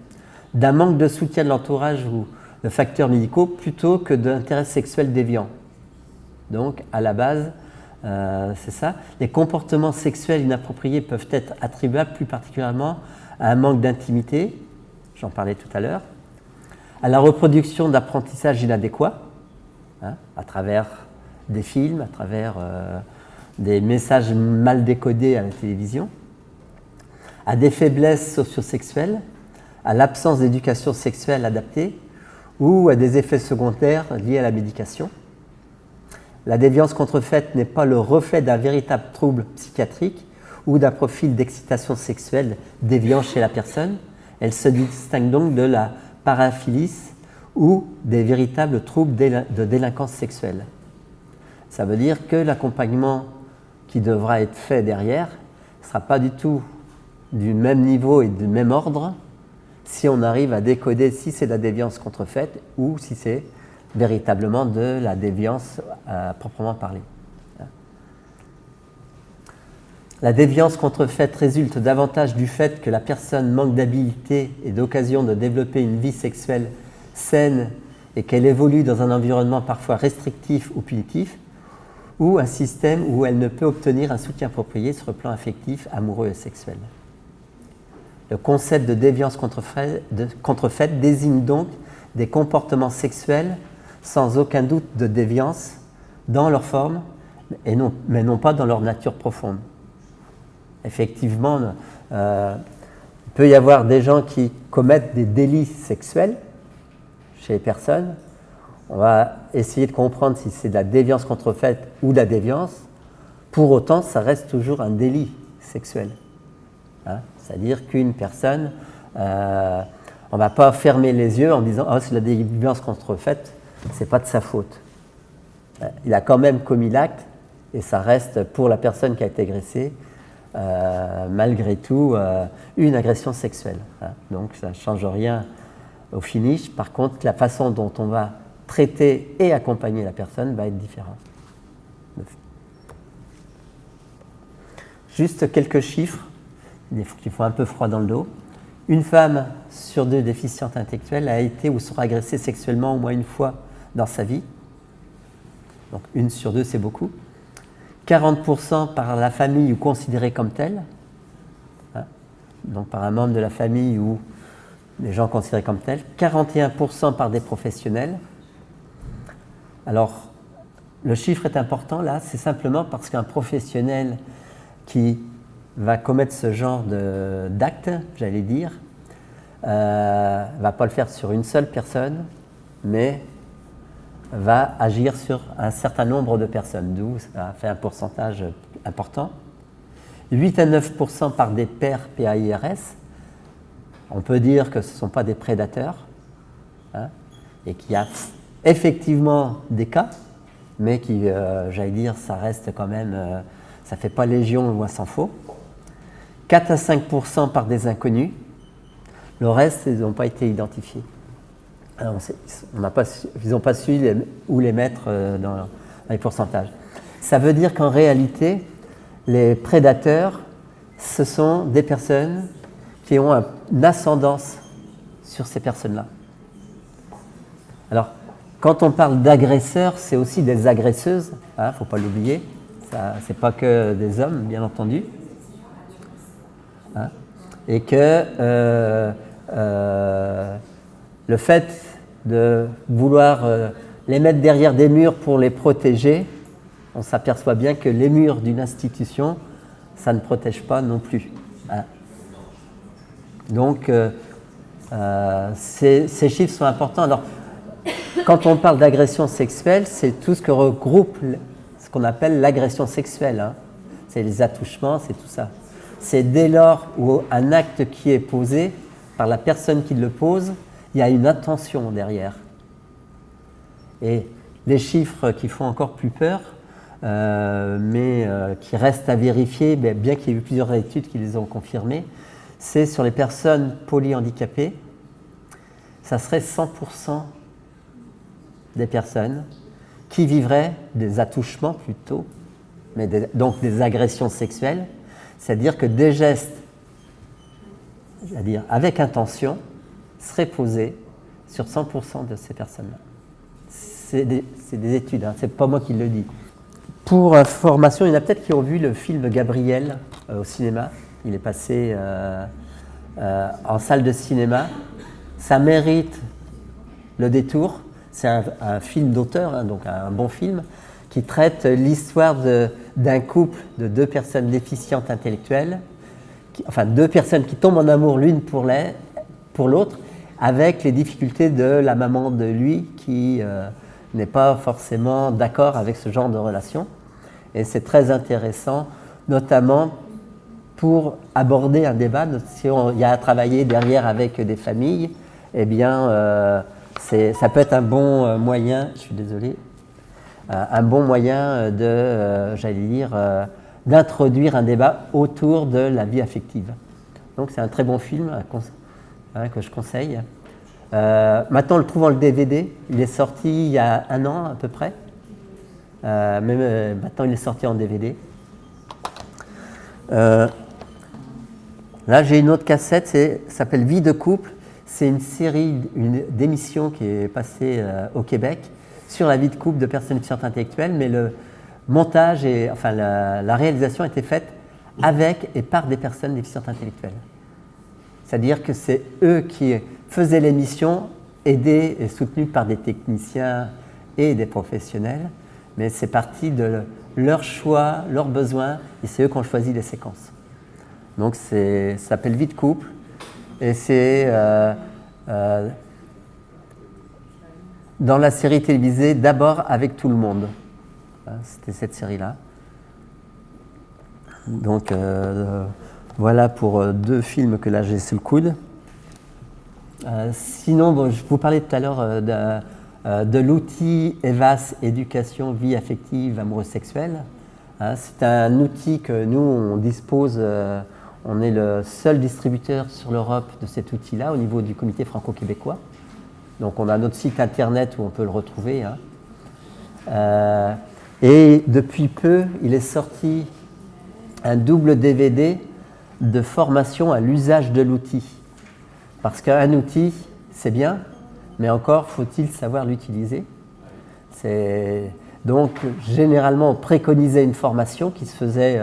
d'un manque de soutien de l'entourage ou de facteurs médicaux plutôt que d'intérêts sexuels déviants. Donc, à la base, c'est ça. Les comportements sexuels inappropriés peuvent être attribuables plus particulièrement à un manque d'intimité, j'en parlais tout à l'heure, à la reproduction d'apprentissage inadéquat, à travers des films, à travers des messages mal décodés à la télévision, à des faiblesses socio-sexuelles, à l'absence d'éducation sexuelle adaptée ou à des effets secondaires liés à la médication. La déviance contrefaite n'est pas le reflet d'un véritable trouble psychiatrique ou d'un profil d'excitation sexuelle déviant chez la personne. Elle se distingue donc de la paraphilie ou des véritables troubles de délinquance sexuelle. Ça veut dire que l'accompagnement qui devra être fait derrière ne sera pas du tout du même niveau et du même ordre si on arrive à décoder si c'est de la déviance contrefaite ou si c'est véritablement de la déviance à proprement parler. La déviance contrefaite résulte davantage du fait que la personne manque d'habilité et d'occasion de développer une vie sexuelle saine et qu'elle évolue dans un environnement parfois restrictif ou punitif, ou un système où elle ne peut obtenir un soutien approprié sur le plan affectif, amoureux et sexuel. Le concept de déviance contrefaite désigne donc des comportements sexuels sans aucun doute de déviance dans leur forme, mais non pas dans leur nature profonde. Effectivement, il peut y avoir des gens qui commettent des délits sexuels chez les personnes. On va essayer de comprendre si c'est de la déviance contrefaite ou de la déviance. Pour autant, ça reste toujours un délit sexuel. C'est-à-dire qu'une personne, on ne va pas fermer les yeux en disant « Oh, c'est de la déviance contrefaite, ce n'est pas de sa faute ». Il a quand même commis l'acte et ça reste pour la personne qui a été agressée, malgré tout, une agression sexuelle. Donc ça ne change rien au finish. Par contre, la façon dont on va traiter et accompagner la personne va être différente. Juste quelques chiffres qui font un peu froid dans le dos. Une femme sur 2 déficiente intellectuelle a été ou sera agressée sexuellement au moins une fois dans sa vie. Donc 1 sur 2, c'est beaucoup. 40% par la famille ou considérée comme telle. Donc par un membre de la famille ou des gens considérés comme tels. 41% par des professionnels. Alors, le chiffre est important là, c'est simplement parce qu'un professionnel qui va commettre ce genre d'acte, j'allais dire, va pas le faire sur une seule personne, mais va agir sur un certain nombre de personnes, d'où ça fait un pourcentage important. 8 à 9% par des pairs PAIRS. On peut dire que ce ne sont pas des prédateurs, et qu'il y a effectivement des cas, mais qui, j'allais dire, ça reste quand même, ça ne fait pas légion loin s'en faut. 4 à 5% par des inconnus. Le reste, ils n'ont pas été identifiés. Alors, ils n'ont pas su où les mettre dans les pourcentages. Ça veut dire qu'en réalité, les prédateurs, ce sont des personnes qui ont une ascendance sur ces personnes-là. Alors, quand on parle d'agresseurs, c'est aussi des agresseuses, il ne faut pas l'oublier. Ce n'est pas que des hommes, bien entendu. Et que le fait de vouloir les mettre derrière des murs pour les protéger, on s'aperçoit bien que les murs d'une institution, ça ne protège pas non plus. Donc, ces chiffres sont importants. Alors, quand on parle d'agression sexuelle, c'est tout ce que regroupe ce qu'on appelle l'agression sexuelle. C'est les attouchements, c'est tout ça. C'est dès lors où un acte qui est posé par la personne qui le pose, il y a une intention derrière. Et les chiffres qui font encore plus peur, mais qui restent à vérifier, bien qu'il y ait eu plusieurs études qui les ont confirmés, c'est sur les personnes polyhandicapées, ça serait 100% des personnes qui vivraient des attouchements plutôt, mais donc des agressions sexuelles, c'est-à-dire que des gestes, c'est-à-dire avec intention, seraient posés sur 100% de ces personnes-là. C'est des études, c'est pas moi qui le dis. Pour information, il y en a peut-être qui ont vu le film Gabriel au cinéma. Il est passé en salle de cinéma. Ça mérite le détour. C'est un film d'auteur, donc un bon film, qui traite l'histoire d'un couple de 2 personnes déficientes intellectuelles, enfin 2 personnes qui tombent en amour l'une pour l'autre, avec les difficultés de la maman de lui qui n'est pas forcément d'accord avec ce genre de relation. Et c'est très intéressant, notamment pour aborder un débat. Si il y a à travailler derrière avec des familles, eh bien, Ça peut être un bon moyen, je suis désolé, un bon moyen j'allais dire, d'introduire un débat autour de la vie affective. Donc c'est un très bon film que je conseille. Maintenant, on le trouve en DVD. Il est sorti il y a 1 an à peu près. Maintenant, il est sorti en DVD. Là, j'ai une autre cassette, ça s'appelle Vie de couple. C'est une série d'émissions qui est passée au Québec sur la vie de couple de personnes déficientes intellectuelles, mais le montage la réalisation a été faite avec et par des personnes déficientes intellectuelles. C'est-à-dire que c'est eux qui faisaient l'émission, aidés et soutenus par des techniciens et des professionnels, mais c'est parti de leur choix, leurs besoins, et c'est eux qui ont choisi les séquences. Donc ça s'appelle Vie de couple, et c'est dans la série télévisée D'abord avec tout le monde. C'était cette série-là. Donc voilà pour 2 films que là j'ai sous le coude. Sinon, je vous parlais tout à l'heure de l'outil EVAS, éducation, vie affective, amoureuse sexuelle. C'est un outil que nous, on dispose, on est le seul distributeur sur l'Europe de cet outil-là au niveau du comité franco-québécois. Donc on a notre site internet où on peut le retrouver. Et depuis peu, il est sorti un double DVD de formation à l'usage de l'outil. Parce qu'un outil, c'est bien, mais encore faut-il savoir l'utiliser. Donc, généralement, on préconisait une formation qui se faisait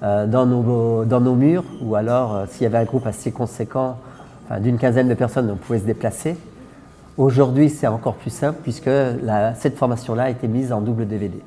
dans nos murs, ou alors, s'il y avait un groupe assez conséquent, d'une quinzaine de personnes, on pouvait se déplacer. Aujourd'hui, c'est encore plus simple, puisque cette formation-là a été mise en double DVD.